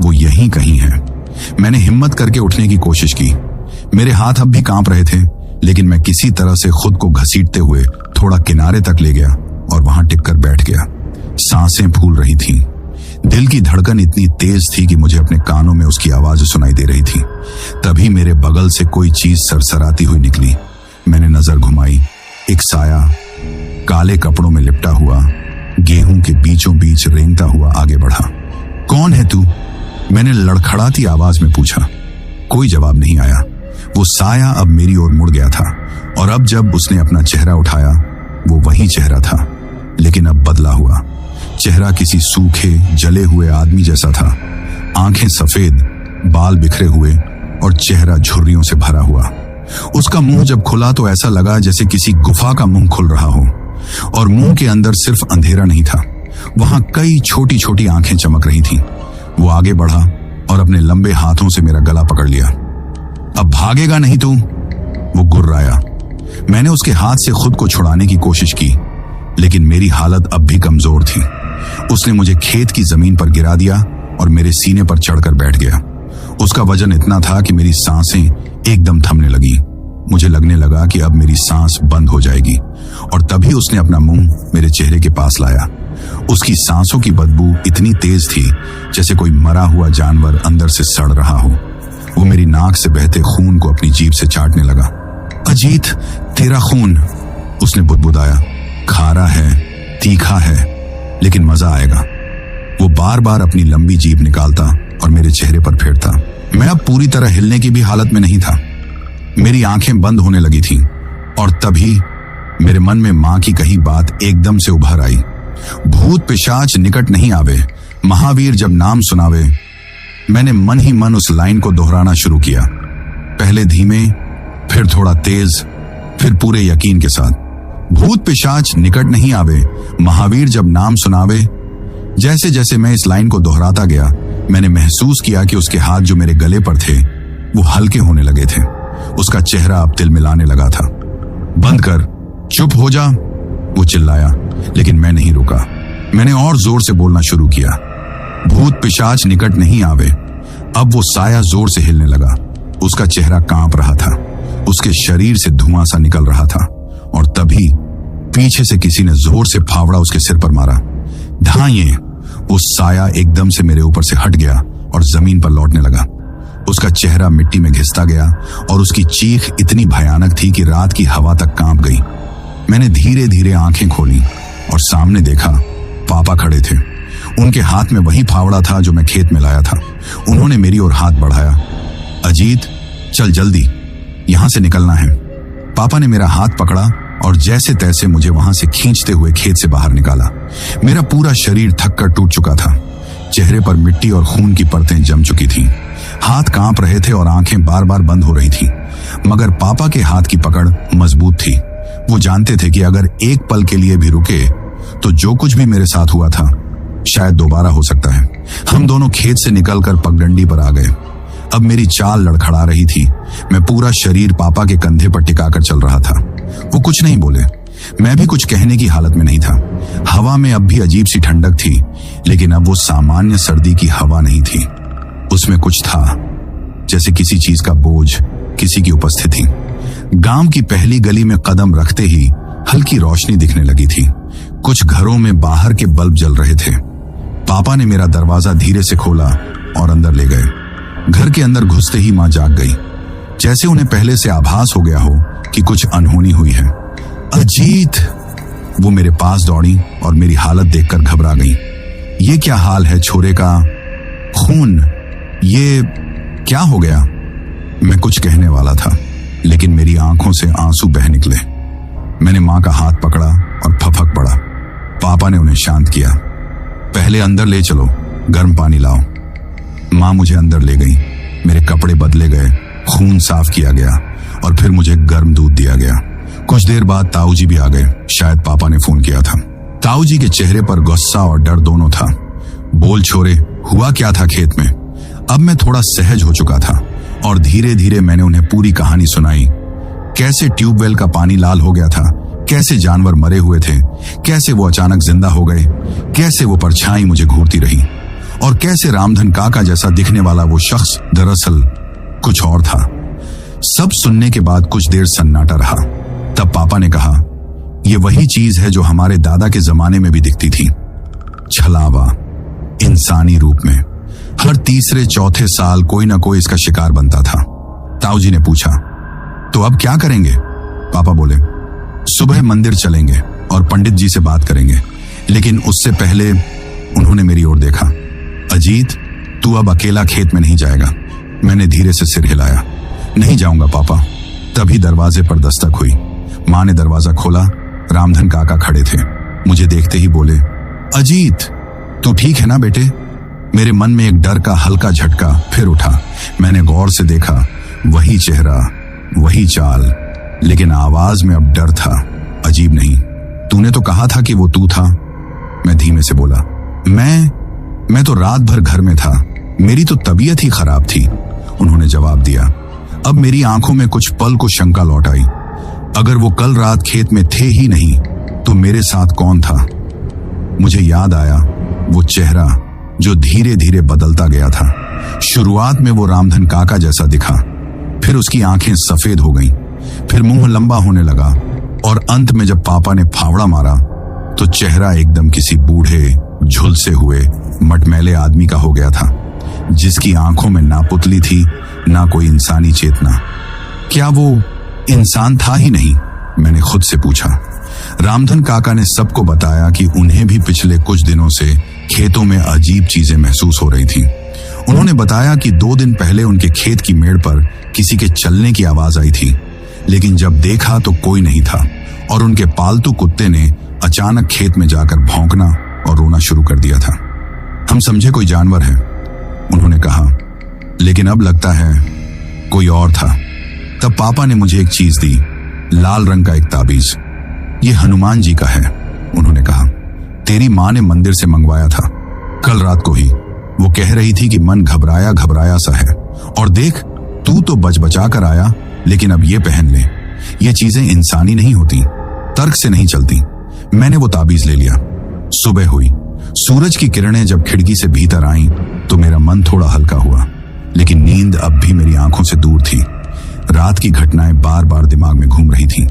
वो यहीं कहीं है। मैंने हिम्मत करके उठने की कोशिश की। मेरे हाथ अब भी कांप रहे थे, लेकिन मैं किसी तरह से खुद को घसीटते हुए थोड़ा किनारे तक ले गया और वहां टिककर बैठ गया। सांसें फूल रही थीं। दिल की धड़कन इतनी तेज थी कि मुझे अपने कानों में उसकी आवाज सुनाई दे रही थी। तभी मेरे बगल से कोई चीज सरसराती हुई निकली। मैंने नजर घुमाई। एक साया काले कपड़ों में लिपटा हुआ गेहूं के बीचों बीच रेंगता हुआ आगे बढ़ा। कौन है तू? मैंने लड़खड़ाती आवाज में पूछा। कोई जवाब नहीं आया। वो साया अब मेरी ओर मुड़ गया था, और अब जब उसने अपना चेहरा उठाया, वो वही चेहरा था, लेकिन अब बदला हुआ। चेहरा किसी सूखे जले हुए आदमी जैसा था। आंखें सफेद, बाल बिखरे हुए और चेहरा झुर्रियों से भरा हुआ। उसका मुंह जब खुला तो ऐसा लगा जैसे किसी गुफा का मुंह खुल रहा हो, और मुंह के अंदर सिर्फ अंधेरा नहीं था, वहां कई छोटी छोटी आंखें चमक रही थीं। वो आगे बढ़ा और अपने लंबे हाथों से मेरा गला पकड़ लिया। अब भागेगा नहीं तू? वो गुर्राया। मैंने उसके हाथ से खुद को छुड़ाने की कोशिश की, लेकिन मेरी हालत अब भी कमजोर थी। उसने मुझे खेत की जमीन पर गिरा दिया और मेरे सीने पर चढ़कर बैठ गया। उसका वजन इतना था कि मेरी सांसें एकदम थमने लगी। मुझे लगने लगा कि अब मेरी सांस बंद हो जाएगी, और तभी उसने अपना मुंह मेरे चेहरे के पास लाया। उसकी सांसों की बदबू इतनी तेज थी जैसे कोई मरा हुआ जानवर अंदर से सड़ रहा हो। वो मेरी नाक से बहते खून को अपनी जीभ से चाटने लगा। अजीत, तेरा खून, उसने बुदबुदाया। खारा है, तीखा है, लेकिन मजा आएगा। वो बार बार अपनी लंबी जीभ निकालता और मेरे चेहरे पर फेरता। मैं अब पूरी तरह हिलने की भी हालत में नहीं था। मेरी आंखें बंद होने लगी थीं, और तभी मेरे मन में मां की कही बात एकदम से उभर आई। भूत पिशाच निकट नहीं आवे, महावीर जब नाम सुनावे। मैंने मन ही मन उस लाइन को दोहराना शुरू किया, पहले धीमे, फिर थोड़ा तेज, फिर पूरे यकीन के साथ। भूत पिशाच निकट नहीं आवे, महावीर जब नाम सुनावे। जैसे जैसे मैं इस लाइन को दोहराता गया, मैंने महसूस किया कि उसके हाथ जो मेरे गले पर थे वो हल्के होने लगे थे। उसका चेहरा अब तिलमिलाने लगा था। बंद कर, चुप हो जा, वो चिल्लाया, लेकिन मैं नहीं रुका। मैंने और जोर से बोलना शुरू किया। भूत पिशाच निकट नहीं आवे। अब वो साया जोर से हिलने लगा। उसका चेहरा कांप रहा था, उसके शरीर से धुआं सा निकल रहा था, और तभी पीछे से किसी ने जोर से फावड़ा उसके सिर पर मारा। धाइए! वो साया एकदम से मेरे ऊपर से हट गया और जमीन पर लौटने लगा। उसका चेहरा मिट्टी में घिसता गया, और उसकी चीख इतनी भयानक थी कि रात की हवा तक कांप गई। मैंने धीरे धीरे आंखें खोली और सामने देखा, पापा खड़े थे। उनके हाथ में वही फावड़ा था जो मैं खेत में लाया था। उन्होंने मेरी ओर हाथ बढ़ाया। अजीत, चल जल्दी, यहां से निकलना है। पापा ने मेरा हाथ पकड़ा और जैसे तैसे मुझे वहां से खींचते हुए खेत से बाहर निकाला। मेरा पूरा शरीर थक कर टूट चुका था। चेहरे पर मिट्टी और खून की परतें जम चुकी थीं। हाथ कांप रहे थे और आंखें बार बार बंद हो रही थीं, मगर पापा के हाथ की पकड़ मजबूत थी। वो जानते थे कि अगर एक पल के लिए भी रुके तो जो कुछ भी मेरे साथ हुआ था शायद दोबारा हो सकता है। हम दोनों खेत से निकलकर पगडंडी पर आ गए। अब मेरी चाल लड़खड़ा रही थी। मैं पूरा शरीर पापा के कंधे पर टिकाकर चल रहा था। वो कुछ नहीं बोले, मैं भी कुछ कहने की हालत में नहीं था। हवा में अब भी अजीब सी ठंडक थी, लेकिन अब वो सामान्य सर्दी की हवा नहीं थी। उसमें कुछ था, जैसे किसी चीज का बोझ, किसी की उपस्थिति। गांव की पहली गली में कदम रखते ही हल्की रोशनी दिखने लगी थी। कुछ घरों में बाहर के बल्ब जल रहे थे। पापा ने मेरा दरवाजा धीरे से खोला और अंदर ले गए। घर के अंदर घुसते ही मां जाग गई, जैसे उन्हें पहले से आभास हो गया हो कि कुछ अनहोनी हुई है। अजीत! वो मेरे पास दौड़ी और मेरी हालत देखकर घबरा गई। ये क्या हाल है छोरे का? खून, ये क्या हो गया? मैं कुछ कहने वाला था, लेकिन मेरी आंखों से आंसू बह निकले। मैंने मां का हाथ पकड़ा और फपक पड़ा। पापा ने उन्हें शांत किया। पहले अंदर ले चलो, गर्म पानी लाओ। मां मुझे अंदर ले गई। मेरे कपड़े बदले गए, खून साफ किया गया और फिर मुझे गर्म दूध दिया गया। कुछ देर बाद ताऊ जी भी आ गए। शायद पापा ने फोन किया था। ताऊ जी के चेहरे पर गुस्सा और डर दोनों था। बोल छोरे, हुआ क्या था खेत में? अब मैं थोड़ा सहज हो चुका था और धीरे धीरे मैंने उन्हें पूरी कहानी सुनाई। कैसे ट्यूबवेल का पानी लाल हो गया था, कैसे जानवर मरे हुए थे, कैसे वो अचानक जिंदा हो गए, कैसे वो परछाई मुझे घूरती रही, और कैसे रामधन काका जैसा दिखने वाला वो शख्स दरअसल कुछ और था। सब सुनने के बाद कुछ देर सन्नाटा रहा। तब पापा ने कहा, ये वही चीज है जो हमारे दादा के जमाने में भी दिखती थी। छलावा, इंसानी रूप में। हर तीसरे चौथे साल कोई ना कोई इसका शिकार बनता था। ताऊ जी ने पूछा, तो अब क्या करेंगे? पापा बोले, सुबह मंदिर चलेंगे और पंडित जी से बात करेंगे। लेकिन उससे पहले उन्होंने मेरी ओर देखा। अजीत, तू अब अकेला खेत में नहीं जाएगा। मैंने धीरे से सिर हिलाया। नहीं जाऊंगा पापा। तभी दरवाजे पर दस्तक हुई। मां ने दरवाजा खोला। रामधन काका खड़े थे। मुझे देखते ही बोले, अजीत, तू ठीक है ना बेटे? मेरे मन में एक डर का हल्का झटका फिर उठा। मैंने गौर से देखा, वही चेहरा, वही चाल, लेकिन आवाज में अब डर था। अजीब नहीं, तूने तो कहा था कि वो तू था। मैं धीमे से बोला, मैं तो रात भर घर में था, मेरी तो तबीयत ही खराब थी। उन्होंने जवाब दिया। अब मेरी आंखों में कुछ पल को शंका लौट आई। अगर वो कल रात खेत में थे ही नहीं तो मेरे साथ कौन था? मुझे याद आया वो चेहरा जो धीरे धीरे बदलता गया था। शुरुआत में वो रामधन काका जैसा दिखा, फिर उसकी आंखें सफेद हो गईं, फिर मुंह लंबा होने लगा और अंत में जब पापा ने फावड़ा मारा तो चेहरा एकदम किसी बूढ़े, झुलसे हुए, मटमैले आदमी का हो गया था, जिसकी आंखों में ना पुतली थी ना कोई इंसानी चेतना। क्या वो इंसान था ही नहीं? मैंने खुद से पूछा। रामधन काका ने सबको बताया कि उन्हें भी पिछले कुछ दिनों से खेतों में अजीब चीजें महसूस हो रही थी। उन्होंने बताया कि 2 दिन पहले उनके खेत की मेड़ पर किसी के चलने की आवाज आई थी, लेकिन जब देखा तो कोई नहीं था और उनके पालतू कुत्ते ने अचानक खेत में जाकर भौंकना और रोना शुरू कर दिया था। हम समझे कोई जानवर है, उन्होंने कहा, लेकिन अब लगता है कोई और था। तब पापा ने मुझे एक चीज दी, लाल रंग का एक ताबीज। ये हनुमान जी का है, उन्होंने कहा। तेरी माँ ने मंदिर से मंगवाया था कल रात को ही। वो कह रही थी कि मन घबराया घबराया सा है, और देख तू तो बच बचा कर आया, लेकिन अब ये पहन ले। ये चीजें इंसानी नहीं होती, तर्क से नहीं चलती। मैंने वो ताबीज ले लिया। सुबह हुई, सूरज की किरणें जब खिड़की से भीतर आईं तो मेरा मन थोड़ा हल्का हुआ, लेकिन नींद अब भी मेरी आंखों से दूर थी। रात की घटनाएं बार बार दिमाग में घूम रही थी।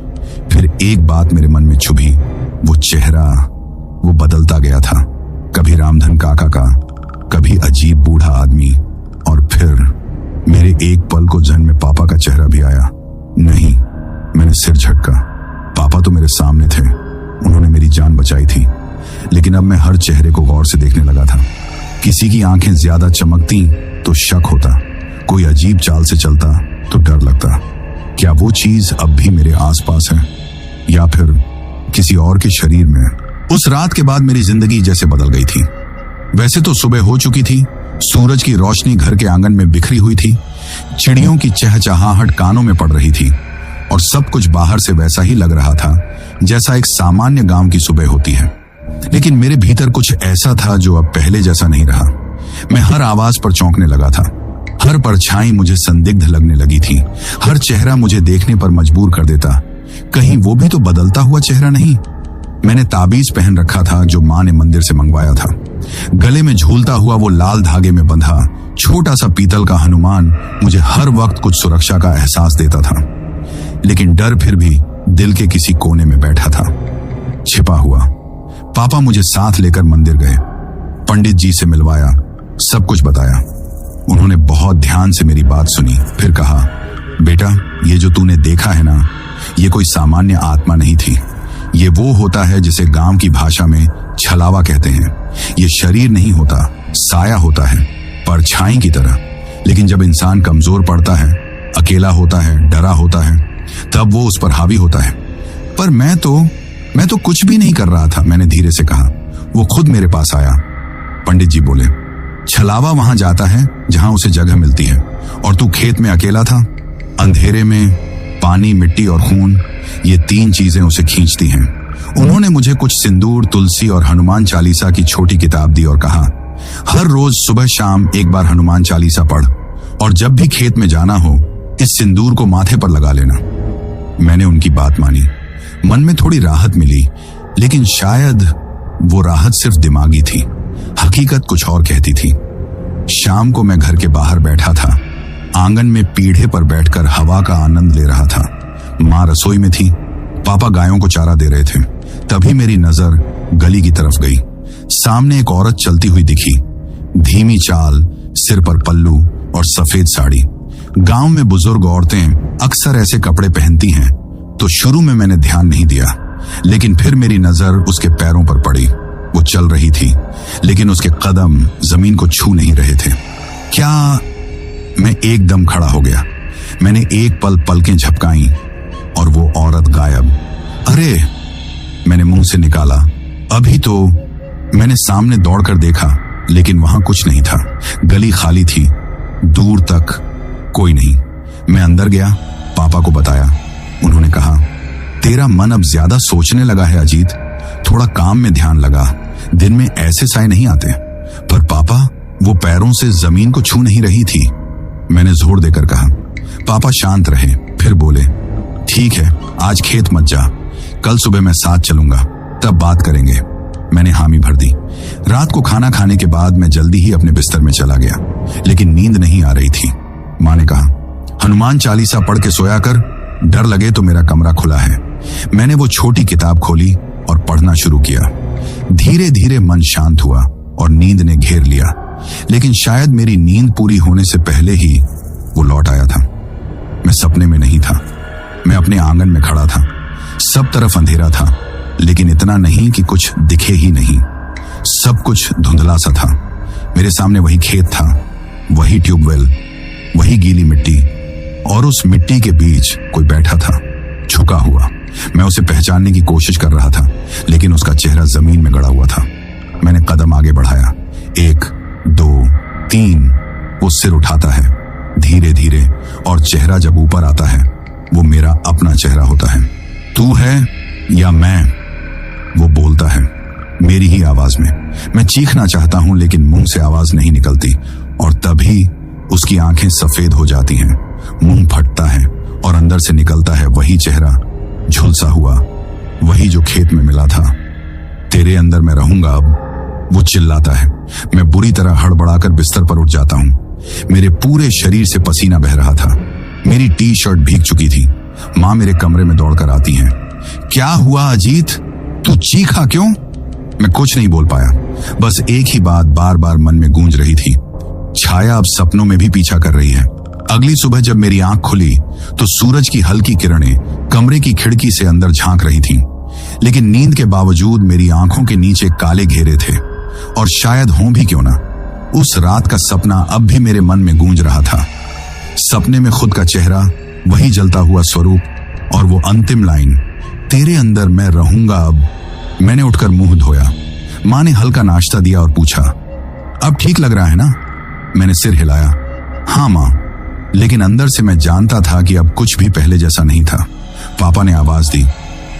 फिर एक बात मेरे मन में चुभी, वो चेहरा, वो बदलता गया था। कभी रामधन काका का, कभी अजीब बूढ़ा आदमी, और फिर मेरे एक पल को जहन में पापा का चेहरा भी आया। नहीं, मैंने सिर झटका। पापा तो मेरे सामने थे, उन्होंने मेरी जान बचाई थी, लेकिन अब मैं हर चेहरे को गौर से देखने लगा था। किसी की आंखें ज्यादा चमकती तो शक होता, कोई अजीब चाल से चलता तो डर लगता। क्या वो चीज अब भी मेरे आसपास है या फिर किसी और के शरीर में? उस रात के बाद मेरी जिंदगी जैसे बदल गई थी। वैसे तो सुबह हो चुकी थी, सूरज की रोशनी घर के आंगन में बिखरी हुई थी, चिड़ियों की चहचहाहट कानों में पड़ रही थी, और सब कुछ बाहर से वैसा ही लग रहा था जैसा एक सामान्य गांव की सुबह होती है। लेकिन मेरे भीतर कुछ ऐसा था जो अब पहले जैसा नहीं रहा। मैं हर आवाज पर चौंकने लगा था, हर परछाई मुझे संदिग्ध लगने लगी थी, हर चेहरा मुझे देखने पर मजबूर कर देता। कहीं वो भी तो बदलता हुआ चेहरा नहीं? मैंने ताबीज पहन रखा था जो माँ ने मंदिर से मंगवाया था। गले में झूलता हुआ वो लाल धागे में बंधा छोटा सा पीतल का हनुमान मुझे हर वक्त कुछ सुरक्षा का एहसास देता था, लेकिन डर फिर भी दिल के किसी कोने में बैठा था, छिपा हुआ। पापा मुझे साथ लेकर मंदिर गए, पंडित जी से मिलवाया, सब कुछ बताया। उन्होंने बहुत ध्यान से मेरी बात सुनी, फिर कहा, बेटा, ये जो तूने देखा है ना, ये कोई सामान्य आत्मा नहीं थी। ये वो होता है जिसे गांव की भाषा में छलावा कहते हैं। ये शरीर नहीं होता, साया होता है, परछाई की तरह। लेकिन जब इंसान कमजोर पड़ता है, अकेला होता है, डरा होता है, तब वो उस पर हावी होता है। पर मैं तो कुछ भी नहीं कर रहा था, मैंने धीरे से कहा। वो खुद मेरे पास आया। पंडित जी बोले, छलावा वहां जाता है जहां उसे जगह मिलती है, और तू खेत में अकेला था। अंधेरे में पानी, मिट्टी और खून, ये 3 चीजें उसे खींचती हैं। उन्होंने मुझे कुछ सिंदूर, तुलसी और हनुमान चालीसा की छोटी किताब दी और कहा, हर रोज सुबह शाम एक बार हनुमान चालीसा पढ़, और जब भी खेत में जाना हो इस सिंदूर को माथे पर लगा लेना। मैंने उनकी बात मानी। मन में थोड़ी राहत मिली, लेकिन शायद वो राहत सिर्फ दिमागी थी, हकीकत कुछ और कहती थी। शाम को मैं घर के बाहर बैठा था, आंगन में पीढ़े पर बैठकर हवा का आनंद ले रहा था। माँ रसोई में थी, पापा गायों को चारा दे रहे थे। तभी मेरी नजर गली की तरफ गई। सामने एक औरत चलती हुई दिखी, धीमी चाल, सिर पर पल्लू और सफेद साड़ी। गांव में बुजुर्ग औरतें अक्सर ऐसे कपड़े पहनती हैं, तो शुरू में मैंने ध्यान नहीं दिया, लेकिन फिर मेरी नजर उसके पैरों पर पड़ी। वो चल रही थी, लेकिन उसके कदम जमीन को छू नहीं रहे थे। क्या? मैं एकदम खड़ा हो गया। मैंने एक पल पलकें झपकाई और वो औरत गायब। अरे, मैंने मुंह से निकाला, अभी तो मैंने सामने दौड़कर देखा, लेकिन वहां कुछ नहीं था। गली खाली थी, दूर तक कोई नहीं। मैं अंदर गया, पापा को बताया। उन्होंने कहा, तेरा मन अब ज्यादा सोचने लगा है अजीत, थोड़ा काम में ध्यान लगा। दिन में ऐसे साए नहीं आते। पर पापा, वो पैरों से जमीन को छू नहीं रही थी। मैंने जोर देकर कहा। पापा शांत रहे, फिर बोले, ठीक है, आज खेत मत जा, कल सुबह मैं साथ चलूंगा, तब बात करेंगे। मैंने हामी भर दी। रात को खाना खाने के बाद मैं जल्दी ही अपने बिस्तर में चला गया, लेकिन नींद नहीं आ रही थी। माँ ने कहा, हनुमान चालीसा पढ़ के सोया कर, डर लगे तो मेरा कमरा खुला है। मैंने वो छोटी किताब खोली और पढ़ना शुरू किया। धीरे धीरे मन शांत हुआ और नींद ने घेर लिया, लेकिन शायद मेरी नींद पूरी होने से पहले ही वो लौट आया था। मैं सपने में नहीं था, मैं अपने आंगन में खड़ा था। सब तरफ अंधेरा था, लेकिन इतना नहीं कि कुछ दिखे ही नहीं। सब कुछ धुंधला सा था। मेरे सामने वही खेत था, वही ट्यूबवेल, वही गीली मिट्टी, और उस मिट्टी के बीच कोई बैठा था, झुका हुआ। मैं उसे पहचानने की कोशिश कर रहा था, लेकिन उसका चेहरा जमीन में गड़ा हुआ था। मैंने कदम आगे बढ़ाया, 1, 2, 3। वो सिर उठाता है धीरे धीरे, और चेहरा जब ऊपर आता है वो मेरा अपना चेहरा होता है। तू है या मैं? वो बोलता है मेरी ही आवाज में। मैं चीखना चाहता हूं, लेकिन मुंह से आवाज नहीं निकलती, और तभी उसकी आंखें सफेद हो जाती हैं, मुंह फटता है और अंदर से निकलता है वही चेहरा, झुलसा हुआ, वही जो खेत में मिला था। तेरे अंदर मैं रहूंगा अब, वो चिल्लाता है। मैं बुरी तरह हड़बड़ाकर बिस्तर पर उठ जाता हूं। मेरे पूरे शरीर से पसीना बह रहा था, मेरी टी शर्ट भीग चुकी थी। माँ मेरे कमरे में दौड़कर आती हैं। क्या हुआ अजीत, तू चीखा क्यों? मैं कुछ नहीं बोल पाया, बस एक ही बात बार बार मन में गूंज रही थी। छाया अब सपनों में भी पीछा कर रही है। अगली सुबह जब मेरी आंख खुली तो सूरज की हल्की किरणें कमरे की खिड़की से अंदर झांक रही थीं, लेकिन नींद के बावजूद मेरी आंखों के नीचे काले घेरे थे, और शायद हों भी क्यों ना, उस रात का सपना अब भी मेरे मन में गूंज रहा था। सपने में खुद का चेहरा, वही जलता हुआ स्वरूप, और वो अंतिम लाइन, तेरे अंदर मैं रहूंगा अब। मैंने उठकर मुंह धोया। माँ ने हल्का नाश्ता दिया और पूछा, अब ठीक लग रहा है ना? मैंने सिर हिलाया। हाँ माँ, लेकिन अंदर से मैं जानता था कि अब कुछ भी पहले जैसा नहीं था। पापा ने आवाज दी,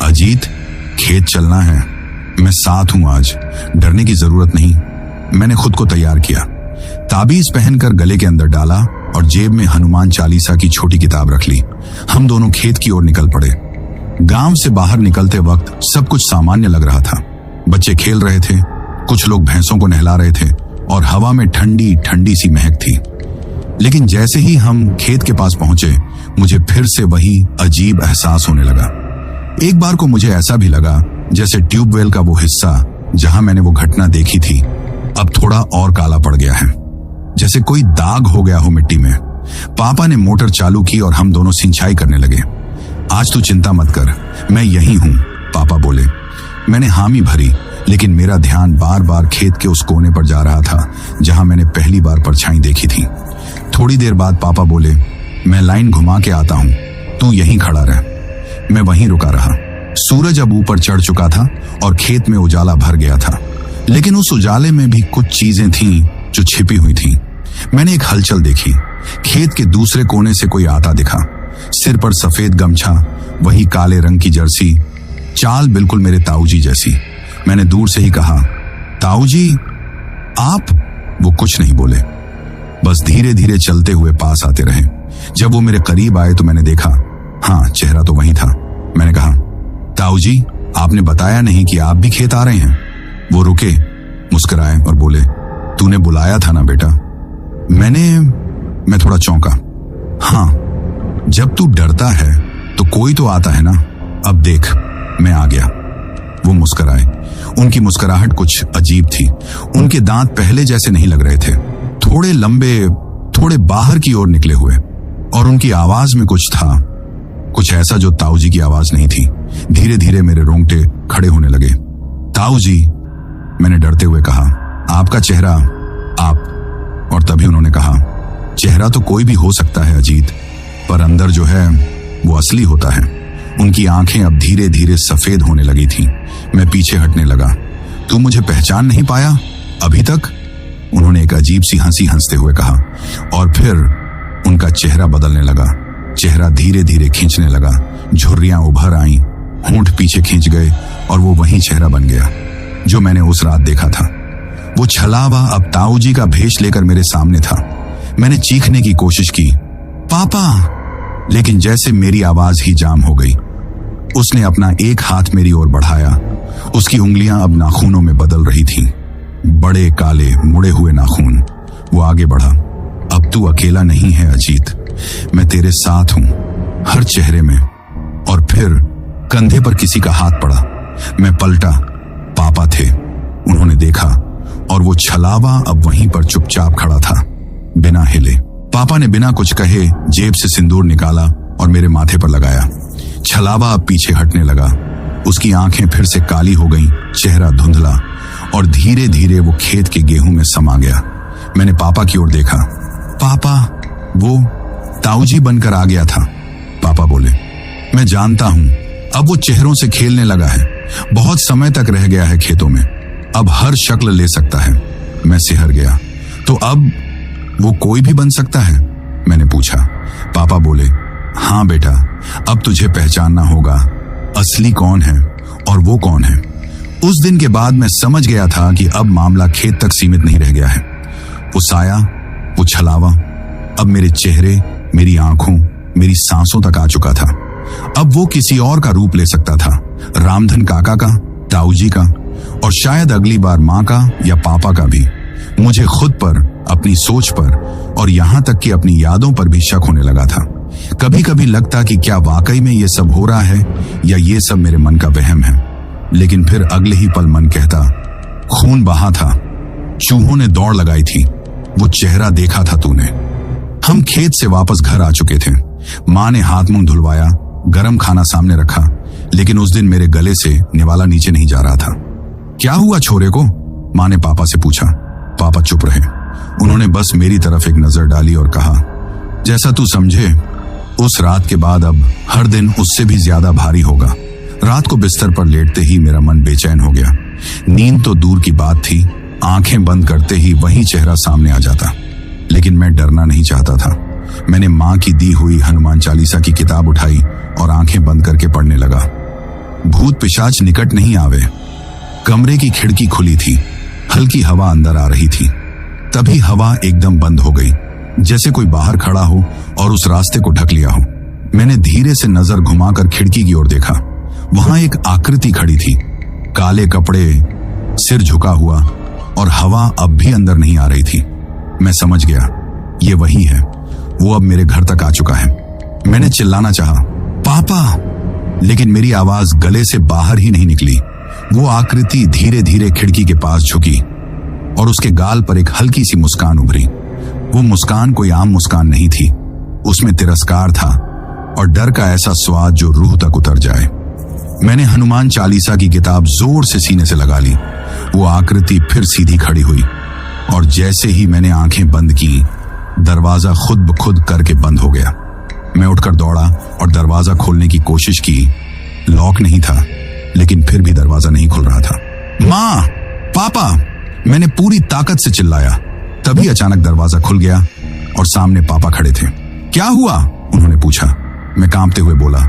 अजीत, खेत चलना है, मैं साथ हूं आज, डरने की जरूरत नहीं। मैंने खुद को तैयार किया, ताबीज पहनकर गले के अंदर डाला और जेब में हनुमान चालीसा की छोटी किताब रख ली। हम दोनों खेत की ओर निकल पड़े। गांव से बाहर निकलते वक्त सब कुछ सामान्य लग रहा था। बच्चे खेल रहे थे, कुछ लोग भैंसों को नहला रहे थे, और हवा में ठंडी ठंडी सी महक थी। लेकिन जैसे ही हम खेत के पास पहुंचे, मुझे फिर से वही अजीब एहसास होने लगा। एक बार को मुझे ऐसा भी लगा जैसे ट्यूबवेल का वो हिस्सा जहां मैंने वो घटना देखी थी, अब थोड़ा और काला पड़ गया है, जैसे कोई दाग हो गया हो मिट्टी में। पापा ने मोटर चालू की और हम दोनों सिंचाई करने लगे। आज तू चिंता मत कर, मैं यहीं हूं, पापा बोले। मैंने हामी भरी, लेकिन मेरा ध्यान बार बार खेत के उस कोने पर जा रहा था जहां मैंने पहली बार परछाई देखी थी। थोड़ी देर बाद पापा बोले, मैं लाइन घुमा के आता हूं, तू यहीं खड़ा रह। मैं वहीं रुका रहा। सूरज अब ऊपर चढ़ चुका था और खेत में उजाला भर गया था, लेकिन उस उजाले में भी कुछ चीजें थीं जो छिपी हुई थीं। मैंने एक हलचल देखी। खेत के दूसरे कोने से कोई आता दिखा, सिर पर सफेद गमछा, वही काले रंग की जर्सी, चाल बिल्कुल मेरे ताऊजी जैसी। मैंने दूर से ही कहा, ताऊजी आप? वो कुछ नहीं बोले, बस धीरे धीरे चलते हुए पास आते रहे। जब वो मेरे करीब आए तो मैंने देखा, हाँ, चेहरा तो वही था। मैंने कहा, ताऊजी, आपने बताया नहीं कि आप भी खेत आ रहे हैं। वो रुके, मुस्कुराए और बोले, तूने बुलाया था ना बेटा। मैं थोड़ा चौंका। हाँ, जब तू डरता है तो कोई तो आता है ना। अब देख, मैं आ गया। वो मुस्कुराए। उनकी मुस्कुराहट कुछ अजीब थी। उनके दांत पहले जैसे नहीं लग रहे थे, थोड़े लंबे, थोड़े बाहर की ओर निकले हुए, और उनकी आवाज में कुछ था, कुछ ऐसा जो ताऊजी की आवाज नहीं थी। धीरे धीरे मेरे रोंगटे खड़े होने लगे। ताऊजी, मैंने डरते हुए कहा, आपका चेहरा, आप। और तभी उन्होंने कहा, चेहरा तो कोई भी हो सकता है अजीत, पर अंदर जो है वो असली होता है। उनकी आंखें अब धीरे धीरे सफेद होने लगी थीं। मैं पीछे हटने लगा तू मुझे पहचान नहीं पाया अभी तक? उन्होंने एक अजीब सी हंसी हंसते हुए कहा और फिर उनका चेहरा बदलने लगा। चेहरा धीरे धीरे खींचने लगा, झुर्रियां उभर आईं, होंठ पीछे खींच गए और वो वही चेहरा बन गया जो मैंने उस रात देखा था। वो छलावा अब ताऊजी का भेष लेकर मेरे सामने था। मैंने चीखने की कोशिश की, पापा, लेकिन जैसे मेरी आवाज ही जाम हो गई। उसने अपना एक हाथ मेरी ओर बढ़ाया। उसकी उंगलियां अब नाखूनों में बदल रही थीं, बड़े काले मुड़े हुए नाखून। वो आगे बढ़ा, अब तू अकेला नहीं है अजीत, मैं तेरे साथ हूं हर चेहरे में। और फिर कंधे पर किसी का हाथ पड़ा। मैं पलटा, पापा थे। उन्होंने देखा और वो छलावा अब वहीं पर चुपचाप खड़ा था, बिना हिले। पापा ने बिना कुछ कहे जेब से सिंदूर निकाला और मेरे माथे पर लगाया। छलावा अब पीछे हटने लगा। उसकी आंखें फिर से काली हो गईं, चेहरा धुंधला और धीरे धीरे वो खेत के गेहूं में समा गया। मैंने पापा की ओर देखा। पापा, वो ताऊजी बनकर आ गया था। पापा बोले, मैं जानता हूं, अब वो चेहरों से खेलने लगा है, बहुत समय तक रह गया है खेतों में, अब हर शक्ल ले सकता है। मैं सिहर गया, तो अब वो कोई भी बन सकता है? मैंने पूछा। पापा बोले, हाँ बेटा, अब तुझे पहचानना होगा असली कौन है और वो कौन है। उस दिन के बाद मैं समझ गया था कि अब मामला खेत तक सीमित नहीं रह गया है। वो साया, वो छलावा अब मेरे चेहरे, मेरी आंखों, मेरी सांसों तक आ चुका था। अब वो किसी और का रूप ले सकता था, रामधन काका का, ताऊजी का, और शायद अगली बार माँ का या पापा का भी। मुझे खुद पर, अपनी सोच पर और यहां तक कि अपनी यादों पर भी शक होने लगा था। कभी कभी लगता कि क्या वाकई में ये सब हो रहा है या ये सब मेरे मन का वहम है। लेकिन फिर अगले ही पल मन कहता, खून बहा था, चूहों ने दौड़ लगाई थी, वो चेहरा देखा था तूने। हम खेत से वापस घर आ चुके थे। माँ ने हाथ मुंह धुलवाया, गरम खाना सामने रखा, लेकिन उस दिन मेरे गले से निवाला नीचे नहीं जा रहा था। क्या हुआ छोरे को? माँ ने पापा से पूछा। पापा चुप रहे। उन्होंने बस मेरी तरफ एक नजर डाली और कहा, जैसा तू समझे। उस रात के बाद अब हर दिन उससे भी ज्यादा भारी होगा। रात को बिस्तर पर लेटते ही मेरा मन बेचैन हो गया। नींद तो दूर की बात थी, आंखें बंद करते ही वही चेहरा सामने आ जाता। लेकिन मैं डरना नहीं चाहता था। मैंने माँ की दी हुई हनुमान चालीसा की किताब उठाई और आंखें बंद करके पढ़ने लगा। भूत पिशाच निकट नहीं आवे। कमरे की खिड़की खुली थी, हल्की हवा अंदर आ रही थी। तभी हवा एकदम बंद हो गई, जैसे कोई बाहर खड़ा हो और उस रास्ते को ढक लिया हो। मैंने धीरे से नजर घुमाकर खिड़की की ओर देखा। वहां एक आकृति खड़ी थी, काले कपड़े, सिर झुका हुआ, और हवा अब भी अंदर नहीं आ रही थी। मैं समझ गया, ये वही है। वो अब मेरे घर तक आ चुका है। मैंने चिल्लाना चाहा, पापा, लेकिन मेरी आवाज गले से बाहर ही नहीं निकली। वो आकृति धीरे धीरे खिड़की के पास झुकी और उसके गाल पर एक हल्की सी मुस्कान उभरी। वो मुस्कान कोई आम मुस्कान नहीं थी, उसमें तिरस्कार था और डर का ऐसा स्वाद जो रूह तक उतर जाए। मैंने हनुमान चालीसा की किताब जोर से सीने से लगा ली। वो आकृति फिर सीधी खड़ी हुई और जैसे ही मैंने आंखें बंद की, दरवाजा खुद ब खुद करके बंद हो गया। मैं उठकर दौड़ा और दरवाजा खोलने की कोशिश की। लॉक नहीं था, लेकिन फिर भी दरवाजा नहीं खुल रहा था। माँ, पापा, मैंने पूरी ताकत से चिल्लाया। तभी अचानक दरवाजा खुल गया और सामने पापा खड़े थे। क्या हुआ? उन्होंने पूछा। मैं कांपते हुए बोला,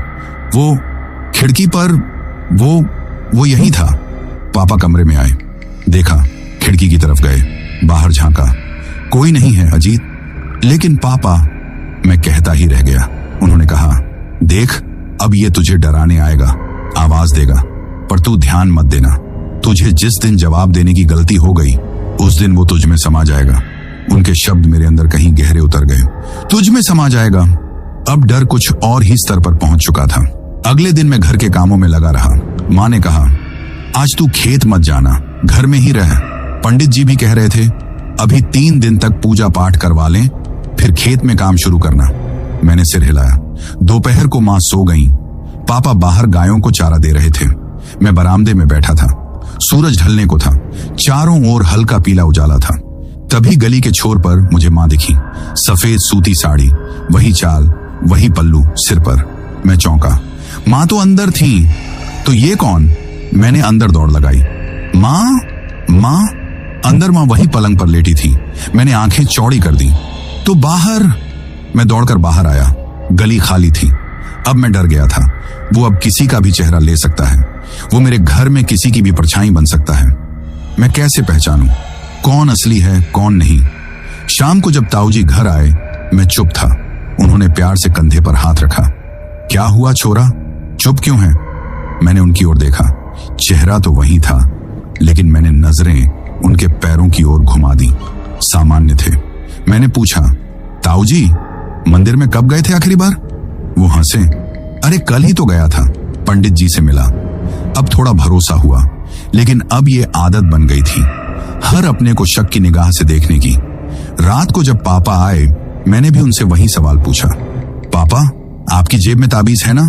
वो खिड़की पर, वो यही था। पापा कमरे में आए, देखा, खिड़की की तरफ गए, बाहर झांका। कोई नहीं है अजीत। लेकिन पापा, मैं कहता ही रह गया। उन्होंने कहा, देख, अब ये तुझे डराने आएगा, आवाज देगा, पर तू ध्यान मत देना। तुझे जिस दिन जवाब देने की गलती हो गई, उस दिन वो तुझ में समा जाएगा। उनके शब्द मेरे अंदर कहीं गहरे उतर गए। तुझ में समा जाएगा। अब डर कुछ और ही स्तर पर पहुंच चुका था। अगले दिन मैं घर के कामों में लगा रहा। माँ ने कहा, आज तू खेत मत जाना, घर में ही रह। पंडित जी भी कह रहे थे अभी 3 दिन तक पूजा पाठ करवा लें, फिर खेत में काम शुरू करना। मैंने सिर हिलाया। दोपहर को माँ सो गईं। पापा बाहर गायों को चारा दे रहे थे। मैं बरामदे में बैठा था। सूरज ढलने को था, चारों ओर हल्का पीला उजाला था। तभी गली के छोर पर मुझे माँ दिखी, सफेद सूती साड़ी, वही चाल, वही पल्लू सिर पर। मैं चौंका। माँ तो अंदर थी, तो ये कौन? मैंने अंदर दौड़ लगाई। माँ, माँ? अंदर माँ वही पलंग पर लेटी थी। मैंने आंखें चौड़ी कर दी तो बाहर। मैं दौड़कर बाहर आया। गली खाली थी। अब मैं डर गया था। वो अब किसी का भी चेहरा ले सकता है। वो मेरे घर में किसी की भी परछाई बन सकता है। मैं कैसे पहचानूं कौन असली है कौन नहीं? शाम को जब ताऊजी घर आए, मैं चुप था। उन्होंने प्यार से कंधे पर हाथ रखा। क्या हुआ छोरा, चुप क्यों है? मैंने उनकी ओर देखा। चेहरा तो वही था, लेकिन मैंने नजरें उनके पैरों की ओर घुमा दी। सामान्य थे। मैंने पूछा, ताऊजी मंदिर में कब गए थे आखिरी बार? वो हंसे। अरे कल ही तो गया था, पंडित जी से मिला। अब थोड़ा भरोसा हुआ, लेकिन अब ये आदत बन गई थी हर अपने को शक की निगाह से देखने की। रात को जब पापा आए, मैंने भी उनसे वही सवाल पूछा। पापा, आपकी जेब में ताबीज है ना?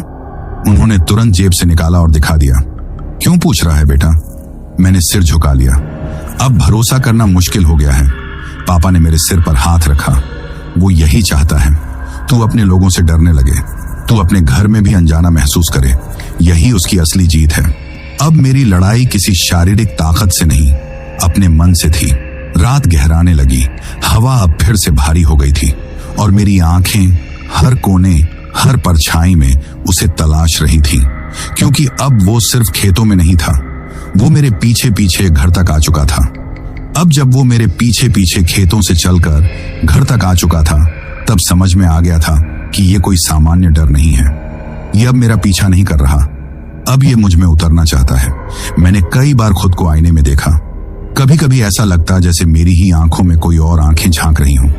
उन्होंने तुरंत जेब से निकाला और दिखा दिया। क्यों पूछ रहा है बेटा? मैंने सिर झुका लिया। अब भरोसा करना मुश्किल हो गया है। पापा ने मेरे सिर पर हाथ रखा। वो यही चाहता है, तू अपने लोगों से डरने लगे, तू अपने घर में भी अनजाना महसूस करे। यही उसकी असली जीत है। अब मेरी लड़ाई किसी शारीरिक ताकत से नहीं, अपने मन से थी। रात गहराने लगी। हवा अब फिर से भारी हो गई थी और मेरी आंखें हर कोने, हर परछाई में उसे तलाश रही थी, क्योंकि अब वो सिर्फ खेतों में नहीं था, वो मेरे पीछे पीछे घर तक आ चुका था। अब जब वो मेरे पीछे पीछे खेतों से चलकर घर तक आ चुका था, तब समझ में आ गया था कि ये कोई सामान्य डर नहीं है। ये अब मेरा पीछा नहीं कर रहा, अब ये मुझ में उतरना चाहता है। मैंने कई बार खुद को आईने में देखा। कभी कभी ऐसा लगता जैसे मेरी ही आंखों में कोई और आंखें झांक रही हों।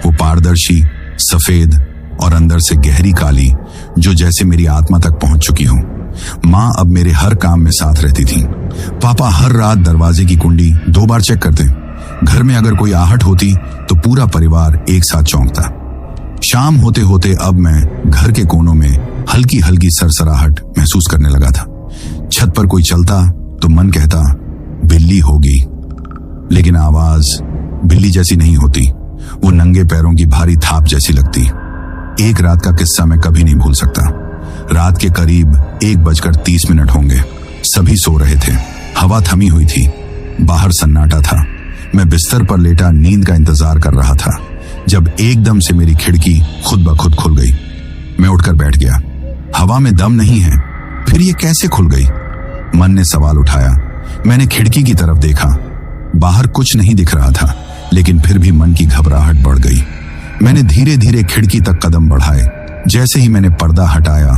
वो पारदर्शी, सफेद और अंदर से गहरी काली, जो जैसे मेरी आत्मा तक पहुंच चुकी हो। माँ अब मेरे हर काम में साथ रहती थी। पापा हर रात दरवाजे की कुंडी 2 बार चेक करते। घर में अगर कोई आहट होती तो पूरा परिवार एक साथ चौंकता। शाम होते होते अब मैं घर के कोनों में हल्की हल्की सरसराहट महसूस करने लगा था। छत पर कोई चलता तो मन कहता बिल्ली होगी, लेकिन आवाज बिल्ली जैसी नहीं होती। वो नंगे पैरों की भारी थाप जैसी लगती। एक रात का किस्सा मैं कभी नहीं भूल सकता। रात के करीब 1:30 होंगे। सभी सो रहे थे। हवा थमी हुई थी। बाहर सन्नाटा था। मैं बिस्तर पर लेटा नींद का इंतजार कर रहा था, जब एकदम से मेरी खिड़की खुद ब खुद खुल गई। मैं उठकर बैठ गया। हवा में दम नहीं है, फिर ये कैसे खुल गई? मन ने सवाल उठाया। मैंने खिड़की की तरफ देखा। बाहर कुछ नहीं दिख रहा था, लेकिन फिर भी मन की घबराहट बढ़ गई। मैंने धीरे धीरे खिड़की तक कदम बढ़ाए। जैसे ही मैंने पर्दा हटाया,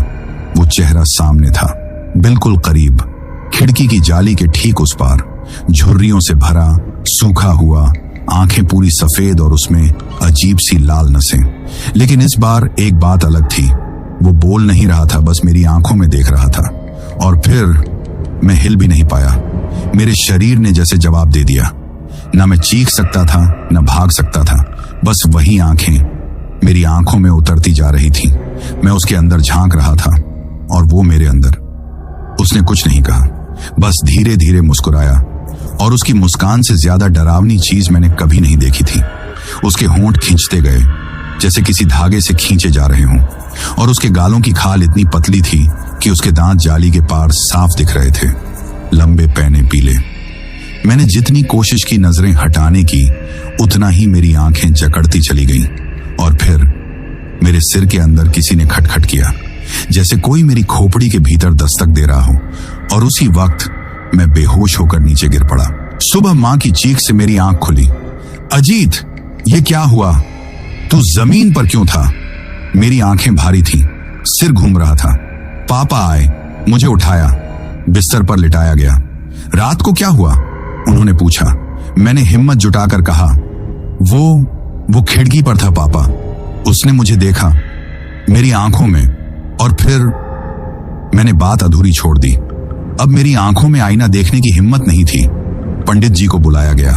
वो चेहरा सामने था, बिल्कुल करीब। खिड़की की जाली के ठीक उस पार, झुर्रियों से भरा, सूखा हुआ, आंखें पूरी सफेद और उसमें अजीब सी लाल नसें। लेकिन इस बार एक बात अलग थी। वो बोल नहीं रहा था, बस मेरी आंखों में देख रहा था। और फिर मैं हिल भी नहीं पाया। मेरे शरीर ने जैसे जवाब दे दिया। ना मैं चीख सकता था, न भाग सकता था। बस वही आंखें मेरी आंखों में उतरती जा रही थी। मैं उसके अंदर झांक रहा था और वो मेरे अंदर। उसने कुछ नहीं कहा, बस धीरे धीरे मुस्कुराया, और उसकी मुस्कान से ज्यादा डरावनी चीज मैंने कभी नहीं देखी थी। उसके होंठ खींचते गए, जैसे किसी धागे से खींचे जा रहे हों, और उसके गालों की खाल इतनी पतली थी कि उसके दांत जाली के पार साफ दिख रहे थे, लंबे पैने पीले। मैंने जितनी कोशिश की नजरें हटाने की, उतना ही मेरी आंखें जकड़ती चली गईं। और फिर मेरे सिर के अंदर किसी ने खटखट किया, जैसे कोई मेरी खोपड़ी के भीतर दस्तक दे रहा हो, और उसी वक्त मैं बेहोश होकर नीचे गिर पड़ा। सुबह मां की चीख से मेरी आंख खुली। अजीत, ये क्या हुआ? तू जमीन पर क्यों था? मेरी आंखें भारी थीं, सिर घूम रहा था। पापा आए, मुझे उठाया, बिस्तर पर लिटाया गया। रात को क्या हुआ? उन्होंने पूछा। मैंने हिम्मत जुटाकर कहा, वो खिड़की पर था पापा। उसने मुझे देखा, मेरी आंखों में, और फिर मैंने बात अधूरी छोड़ दी। अब मेरी आंखों में आईना देखने की हिम्मत नहीं थी। पंडित जी को बुलाया गया।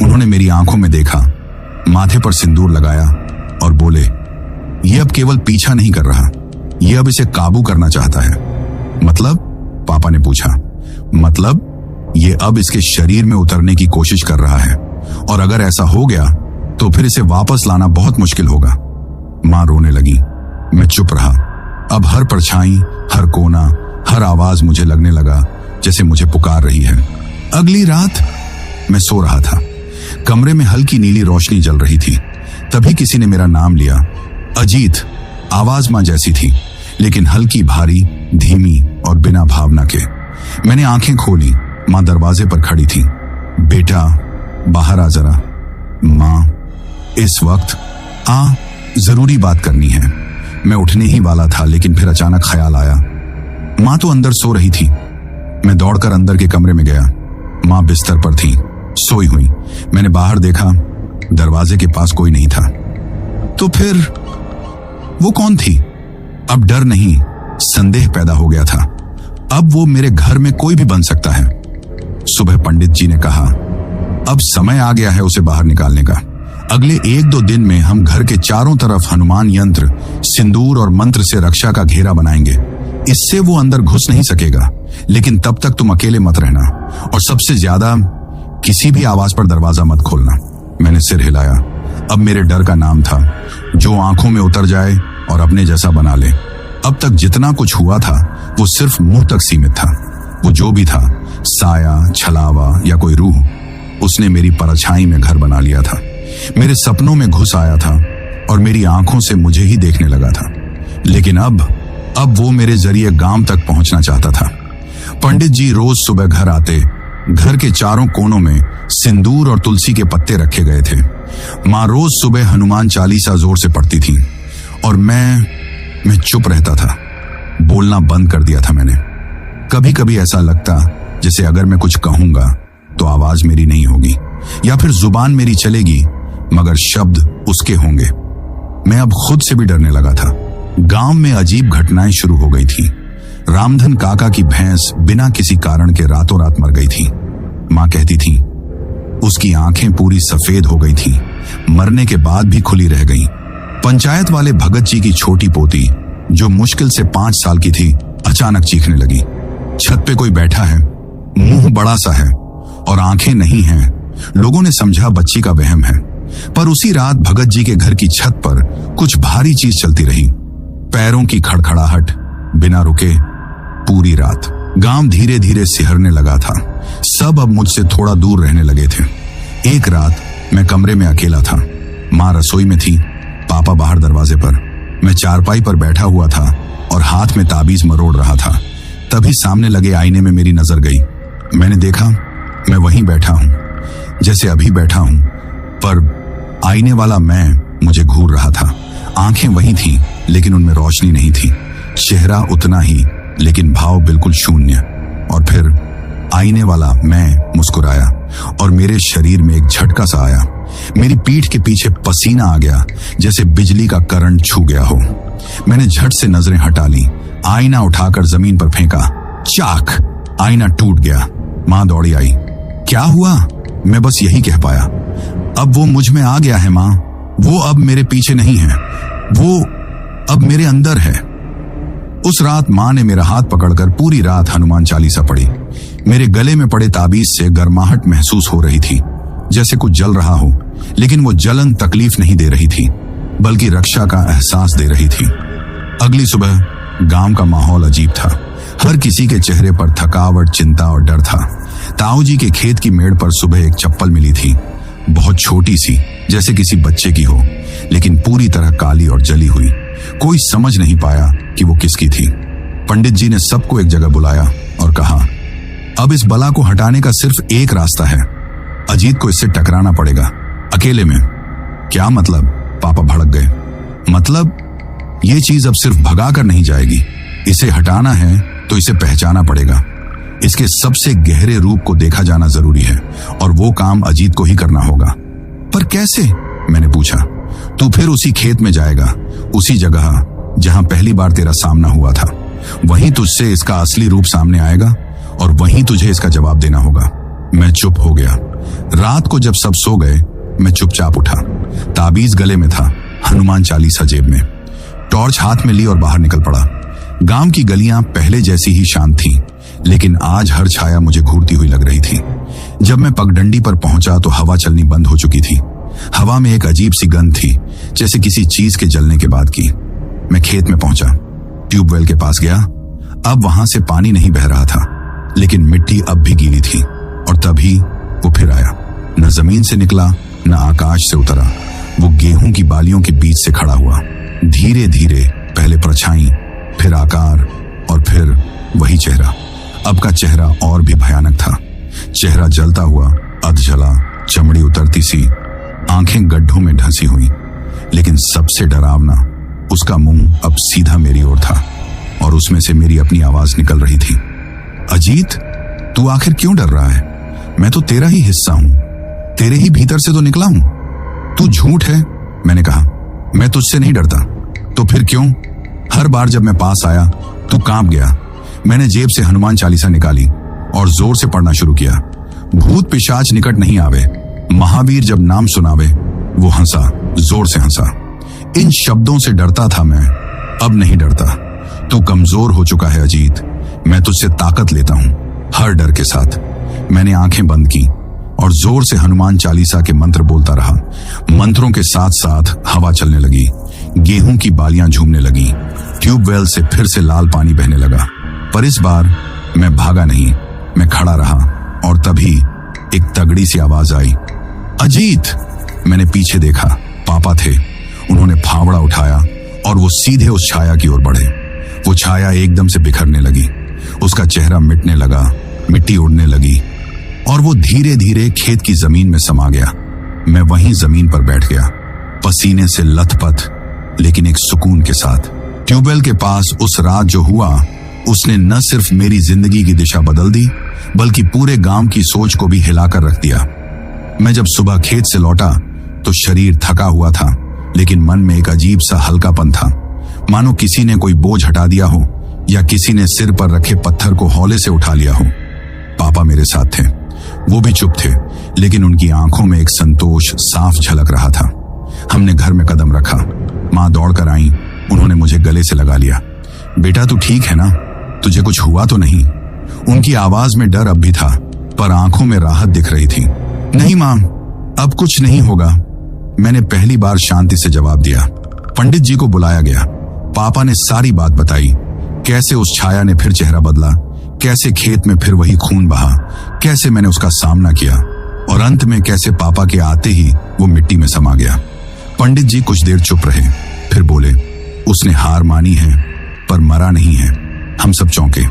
उन्होंने मेरी आंखों में देखा, माथे पर सिंदूर लगाया और बोले, ये अब केवल पीछा नहीं कर रहा, ये अब इसे काबू करना चाहता है। मतलब? पापा ने पूछा। मतलब ये अब इसके शरीर में उतरने की कोशिश कर रहा है, और अगर ऐसा हो गया तो फिर इसे वापस लाना बहुत मुश्किल होगा। मां रोने लगी। मैं चुप रहा। अब हर परछाई, हर कोना, हर आवाज मुझे लगने लगा जैसे मुझे पुकार रही है। अगली रात मैं सो रहा था। कमरे में हल्की नीली रोशनी जल रही थी। तभी किसी ने मेरा नाम लिया। अजीत। आवाज मां जैसी थी, लेकिन हल्की, भारी, धीमी और बिना भावना के। मैंने आंखें खोली। मां दरवाजे पर खड़ी थी। बेटा, बाहर आ जरा। मां, इस वक्त? जरूरी बात करनी है। मैं उठने ही वाला था, लेकिन फिर अचानक ख्याल आया। मां तो अंदर सो रही थी। मैं दौड़कर अंदर के कमरे में गया। मां बिस्तर पर थी, सोई हुई। मैंने बाहर देखा, दरवाजे के पास कोई नहीं था। तो फिर वो कौन थी? अब डर नहीं, संदेह पैदा हो गया था। अब वो मेरे घर में कोई भी बन सकता है। सुबह पंडित जी ने कहा, अब समय आ गया है उसे बाहर निकालने का। अगले 1-2 दिन में हम घर के चारों तरफ हनुमान यंत्र, सिंदूर और मंत्र से रक्षा का घेरा बनाएंगे। इससे वो अंदर घुस नहीं सकेगा, लेकिन तब तक तुम अकेले मत रहना, और सबसे ज्यादा किसी भी आवाज पर दरवाजा मत खोलना। मैंने सिर हिलाया। अब मेरे डर का नाम था, जो आंखों में उतर जाए और अपने जैसा बना ले। अब तक जितना कुछ हुआ था वो सिर्फ मुंह तक सीमित था। वो जो भी था, साया, छलावा या कोई रूह, उसने मेरी परछाई में घर बना लिया था। मेरे सपनों में घुस आया था और मेरी आंखों से मुझे ही देखने लगा था। लेकिन अब वो मेरे जरिए गांव तक पहुंचना चाहता था। पंडित जी रोज सुबह घर आते। घर के चारों कोनों में सिंदूर और तुलसी के पत्ते रखे गए थे। मां रोज सुबह हनुमान चालीसा जोर से पढ़ती थी, और मैं चुप रहता था। बोलना बंद कर दिया था मैंने। कभी कभी ऐसा लगता जैसे अगर मैं कुछ कहूंगा तो आवाज मेरी नहीं होगी, या फिर जुबान मेरी चलेगी मगर शब्द उसके होंगे। मैं अब खुद से भी डरने लगा था। गांव में अजीब घटनाएं शुरू हो गई थी। रामधन काका की भैंस बिना किसी कारण के रातों रात मर गई थी। मां कहती थी उसकी आंखें पूरी सफेद हो गई थी, मरने के बाद भी खुली रह गईं। पंचायत वाले भगत जी की छोटी पोती, जो मुश्किल से 5 साल की थी, अचानक चीखने लगी। छत पे कोई बैठा है, मुंह बड़ा सा है और आंखें नहीं हैं। लोगों ने समझा बच्ची का वहम है, पर उसी रात भगत जी के घर की छत पर कुछ भारी चीज चलती रही। पैरों की खड़खड़ाहट बिना रुके पूरी रात। गांव धीरे धीरे सिहरने लगा था। सब अब मुझसे थोड़ा दूर रहने लगे थे। एक रात मैं कमरे में अकेला था। मां रसोई में थी, पापा बाहर दरवाजे पर। मैं चारपाई पर बैठा हुआ था और हाथ में ताबीज मरोड़ रहा था। तभी सामने लगे आईने में मेरी नजर गई। मैंने देखा मैं वहीं बैठा हूं, जैसे अभी बैठा हूं, पर आईने वाला मैं मुझे घूर रहा था। आंखें वही थी, लेकिन उनमें रोशनी नहीं थी। चेहरा उतना ही, लेकिन भाव बिल्कुल शून्य। और फिर आईने वाला मैं मुस्कुराया और मेरे शरीर में एक झटका सा आया। मेरी पीठ के पीछे पसीना आ गया, जैसे बिजली का करंट छू गया हो। मैंने झट से नजरें हटा ली, आईना उठाकर जमीन पर फेंका। चाक! आईना टूट गया। मां दौड़ी आई। क्या हुआ? मैं बस यही कह पाया। अब वो मुझ में आ गया है मां। वो अब मेरे पीछे नहीं है, वो अब मेरे अंदर है। उस रात मां ने मेरा हाथ पकड़कर पूरी रात हनुमान चालीसा पढ़ी। मेरे गले में पड़े ताबीज से गर्माहट महसूस हो रही थी, जैसे कुछ जल रहा हो, लेकिन वो जलन तकलीफ नहीं दे रही थी, बल्कि रक्षा का एहसास दे रही थी। अगली सुबह गांव का माहौल अजीब था। हर किसी के चेहरे पर थकावट, चिंता और डर था। ताऊ जी के खेत की मेड़ पर सुबह एक चप्पल मिली थी, बहुत छोटी सी, जैसे किसी बच्चे की हो, लेकिन पूरी तरह काली और जली हुई। कोई समझ नहीं पाया कि वो किसकी थी। पंडित जी ने सबको एक जगह बुलाया और कहा, अब इस बला को हटाने का सिर्फ एक रास्ता है। अजीत को इससे टकराना पड़ेगा, अकेले में। क्या मतलब? पापा भड़क गए। मतलब ये चीज अब सिर्फ भगा कर नहीं जाएगी। इसे हटाना है तो इसे पहचाना पड़ेगा। इसके सबसे गहरे रूप को देखा जाना जरूरी है, और वो काम अजीत को ही करना होगा। पर कैसे? मैंने पूछा। तू फिर उसी खेत में जाएगा, उसी जगह जहां पहली बार तेरा सामना हुआ था। वहीं तुझसे इसका असली रूप सामने आएगा और वहीं तुझे इसका जवाब देना होगा। मैं चुप हो गया। रात को जब सब सो गए, मैं चुपचाप उठा। ताबीज गले में था, हनुमान चालीसा जेब में, टॉर्च हाथ में ली और बाहर निकल पड़ा। गांव की गलियां पहले जैसी ही शांत थीं, लेकिन आज हर छाया मुझे घूरती हुई लग रही थी। जब मैं पगडंडी पर पहुंचा तो हवा चलनी बंद हो चुकी थी। हवा में एक अजीब सी गंध थी, जैसे किसी चीज के जलने के बाद की। मैं खेत में पहुंचा, ट्यूबवेल के पास गया। अब वहां से पानी नहीं बह रहा था, लेकिन मिट्टी अब भी गीली थी। और तभी वो फिर आया, न जमीन से निकला न आकाश से उतरा। वो गेहूं की बालियों के बीच से खड़ा हुआ, धीरे धीरे, पहले परछाई, फिर आकार और फिर वही चेहरा। अब का चेहरा और भी भयानक था। चेहरा जलता हुआ, अधजला, चमड़ी उतरती सी, आंखें गड्ढों में ढसी हुई। लेकिन सबसे डरावना, उसका मुंह अब सीधा मेरी ओर था और उसमें से मेरी अपनी आवाज निकल रही थी। अजीत, तू आखिर क्यों डर रहा है? मैं तो तेरा ही हिस्सा हूं, तेरे ही भीतर से तो निकला हूं। तू झूठ है, मैंने कहा। मैं तुझसे नहीं डरता। तो फिर क्यों? हर बार जब मैं पास आया तू कांप गया। मैंने जेब से हनुमान चालीसा निकाली और जोर से पढ़ना शुरू किया। भूत पिशाच निकट नहीं आवे, महावीर जब नाम सुनावे। वो हंसा, जोर से हंसा। इन शब्दों से डरता था मैं, अब नहीं डरता। तू कमजोर हो चुका है अजीत, मैं तुझसे ताकत लेता हूं, हर डर के साथ। मैंने आंखें बंद की और जोर से हनुमान चालीसा के मंत्र बोलता रहा। मंत्रों के साथ साथ हवा चलने लगी, गेहूं की बालियां झूमने लगी, ट्यूबवेल से फिर से लाल पानी बहने लगा। पर इस बार मैं भागा नहीं, मैं खड़ा रहा। और तभी एक तगड़ी सी आवाज आई, अजीत। मैंने पीछे देखा, पापा थे। उन्होंने फावड़ा उठाया और वो सीधे उस छाया की ओर बढ़े। वो छाया एकदम से बिखरने लगी, उसका चेहरा मिटने लगा, मिट्टी उड़ने लगी और वो धीरे धीरे खेत की जमीन में समा गया। मैं वहीं जमीन पर बैठ गया, पसीने से लथपथ, लेकिन एक सुकून के साथ। ट्यूबवेल के पास उस रात जो हुआ, उसने न सिर्फ मेरी जिंदगी की दिशा बदल दी, बल्कि पूरे गांव की सोच को भी हिलाकर रख दिया। मैं जब सुबह खेत से लौटा तो शरीर थका हुआ था, लेकिन मन में एक अजीब सा हल्कापन था, मानो किसी ने कोई बोझ हटा दिया हो या किसी ने सिर पर रखे पत्थर को हौले से उठा लिया हो। पापा मेरे साथ थे, वो भी चुप थे, लेकिन उनकी आंखों में एक संतोष साफ झलक रहा था। हमने घर में कदम रखा, माँ दौड़कर आई, उन्होंने मुझे गले से लगा लिया। बेटा तू ठीक है ना? तुझे कुछ हुआ तो नहीं? उनकी आवाज में डर अब भी था, पर आंखों में राहत दिख रही थी। नहीं माँ, अब कुछ नहीं होगा, मैंने पहली बार शांति से जवाब दिया। पंडित जी को बुलाया गया। पापा ने सारी बात बताई, कैसे उस छाया ने फिर चेहरा बदला, कैसे खेत में फिर वही खून बहा, कैसे मैंने उसका सामना किया और अंत में कैसे पापा के आते ही वो मिट्टी में समा गया। पंडित जी कुछ देर चुप रहे, फिर बोले, उसने हार मानी है पर मरा नहीं है। हम सब चौंके।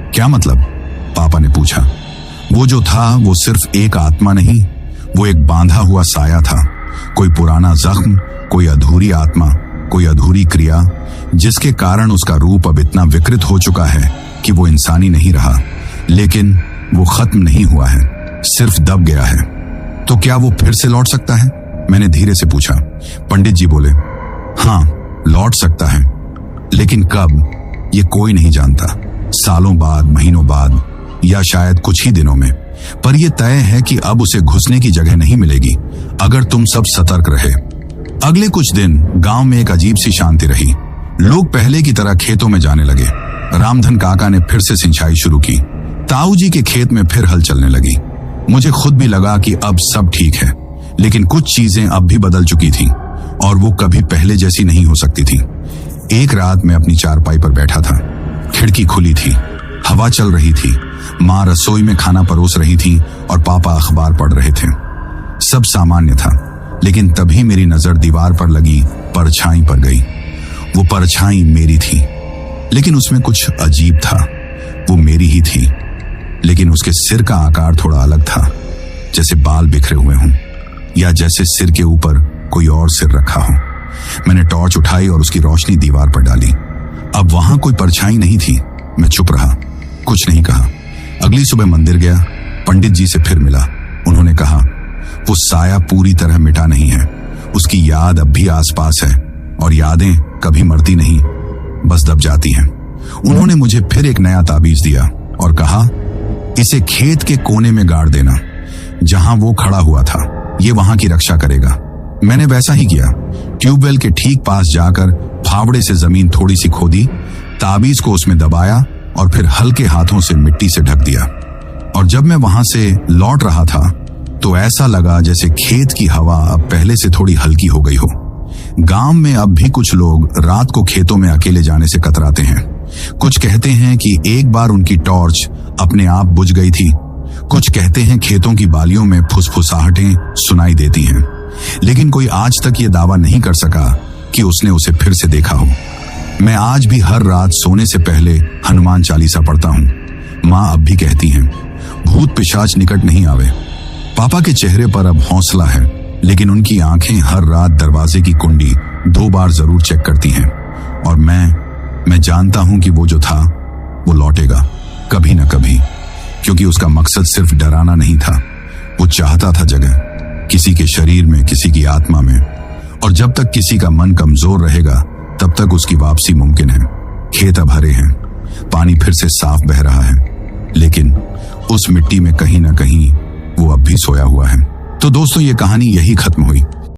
क्या मतलब? पापा ने पूछा। वो जो था वो सिर्फ एक आत्मा नहीं, वो एक बांधा हुआ साया था, कोई पुराना जख्म, कोई अधूरी आत्मा, कोई अधूरी क्रिया, जिसके कारण उसका रूप अब इतना विकृत हो चुका है कि वो इंसानी नहीं रहा। लेकिन वो खत्म नहीं हुआ है, सिर्फ दब गया है। तो क्या वो फिर से लौट सकता है? मैंने धीरे से पूछा। पंडित जी बोले, हाँ लौट सकता है, लेकिन कब ये कोई नहीं जानता। सालों बाद, महीनों बाद, या शायद कुछ ही दिनों में। पर यह तय है कि अब उसे घुसने की जगह नहीं मिलेगी अगर तुम सब सतर्क रहे। अगले कुछ दिन गांव में एक अजीब सी शांति रही। लोग पहले की तरह खेतों में जाने लगे। रामधन काका ने फिर से सिंचाई शुरू की। ताऊ जी के खेत में फिर हल चलने लगी। मुझे खुद भी लगा कि अब सब ठीक है, लेकिन कुछ चीजें अब भी बदल चुकी थीं और वो कभी पहले जैसी नहीं हो सकती थी। एक रात मैं अपनी चारपाई पर बैठा था, खिड़की खुली थी, हवा चल रही थी, माँ रसोई में खाना परोस रही थी और पापा अखबार पढ़ रहे थे। सब सामान्य था, लेकिन तभी मेरी नजर दीवार पर लगी परछाई पर गई। वो परछाई मेरी थी, लेकिन उसमें कुछ अजीब था। वो मेरी ही थी, लेकिन उसके सिर का आकार थोड़ा अलग था, जैसे बाल बिखरे हुए हों या जैसे सिर के ऊपर कोई और सिर रखा हो। मैंने टॉर्च उठाई और उसकी रोशनी दीवार पर डाली। अब वहां कोई परछाई नहीं थी। मैं चुप रहा, कुछ नहीं कहा। अगली सुबह मंदिर गया, पंडित जी से फिर मिला। उन्होंने कहा, वो साया पूरी तरह मिटा नहीं है, उसकी याद अब भी आसपास है और यादें कभी मरती नहीं, बस दब जाती हैं। उन्होंने मुझे फिर एक नया ताबीज दिया और कहा, इसे खेत के कोने में गाड़ देना, जहां वो खड़ा हुआ था, ये वहां की रक्षा करेगा। मैंने वैसा ही किया। ट्यूबवेल के ठीक पास जाकर फावड़े से जमीन थोड़ी सी खोदी, ताबीज को उसमें दबाया और फिर हल्के हाथों से मिट्टी से ढक दिया। और जब मैं वहां से लौट रहा था तो ऐसा लगा जैसे खेत की हवा अब पहले से थोड़ी हल्की हो गई हो। गांव में अब भी कुछ लोग रात को खेतों में अकेले जाने से कतराते हैं। कुछ कहते हैं कि एक बार उनकी टॉर्च अपने आप बुझ गई थी, कुछ कहते हैं खेतों की बालियों में फुसफुसाहटें सुनाई देती हैं, लेकिन कोई आज तक ये दावा नहीं कर सका कि उसने उसे फिर से देखा हो। मैं आज भी हर रात सोने से पहले हनुमान चालीसा पढ़ता हूँ। माँ अब भी कहती हैं, भूत पिशाच निकट नहीं आवे। पापा के चेहरे पर अब हौसला है, लेकिन उनकी आंखें हर रात दरवाजे की कुंडी 2 बार जरूर चेक करती हैं। और मैं जानता हूं कि वो जो था वो लौटेगा कभी न कभी, क्योंकि उसका मकसद सिर्फ डराना नहीं था, वो चाहता था जगह, किसी के शरीर में, किसी की आत्मा में। और जब तक किसी का मन कमजोर रहेगा तब तक उसकी वापसी मुमकिन है। खेत अब हरे हैं, पानी फिर से साफ बह रहा है, लेकिन उस मिट्टी में कहीं ना कहीं वो अब भी सोया हुआ है। तो दोस्तों, ये कहानी यही खत्म हुई।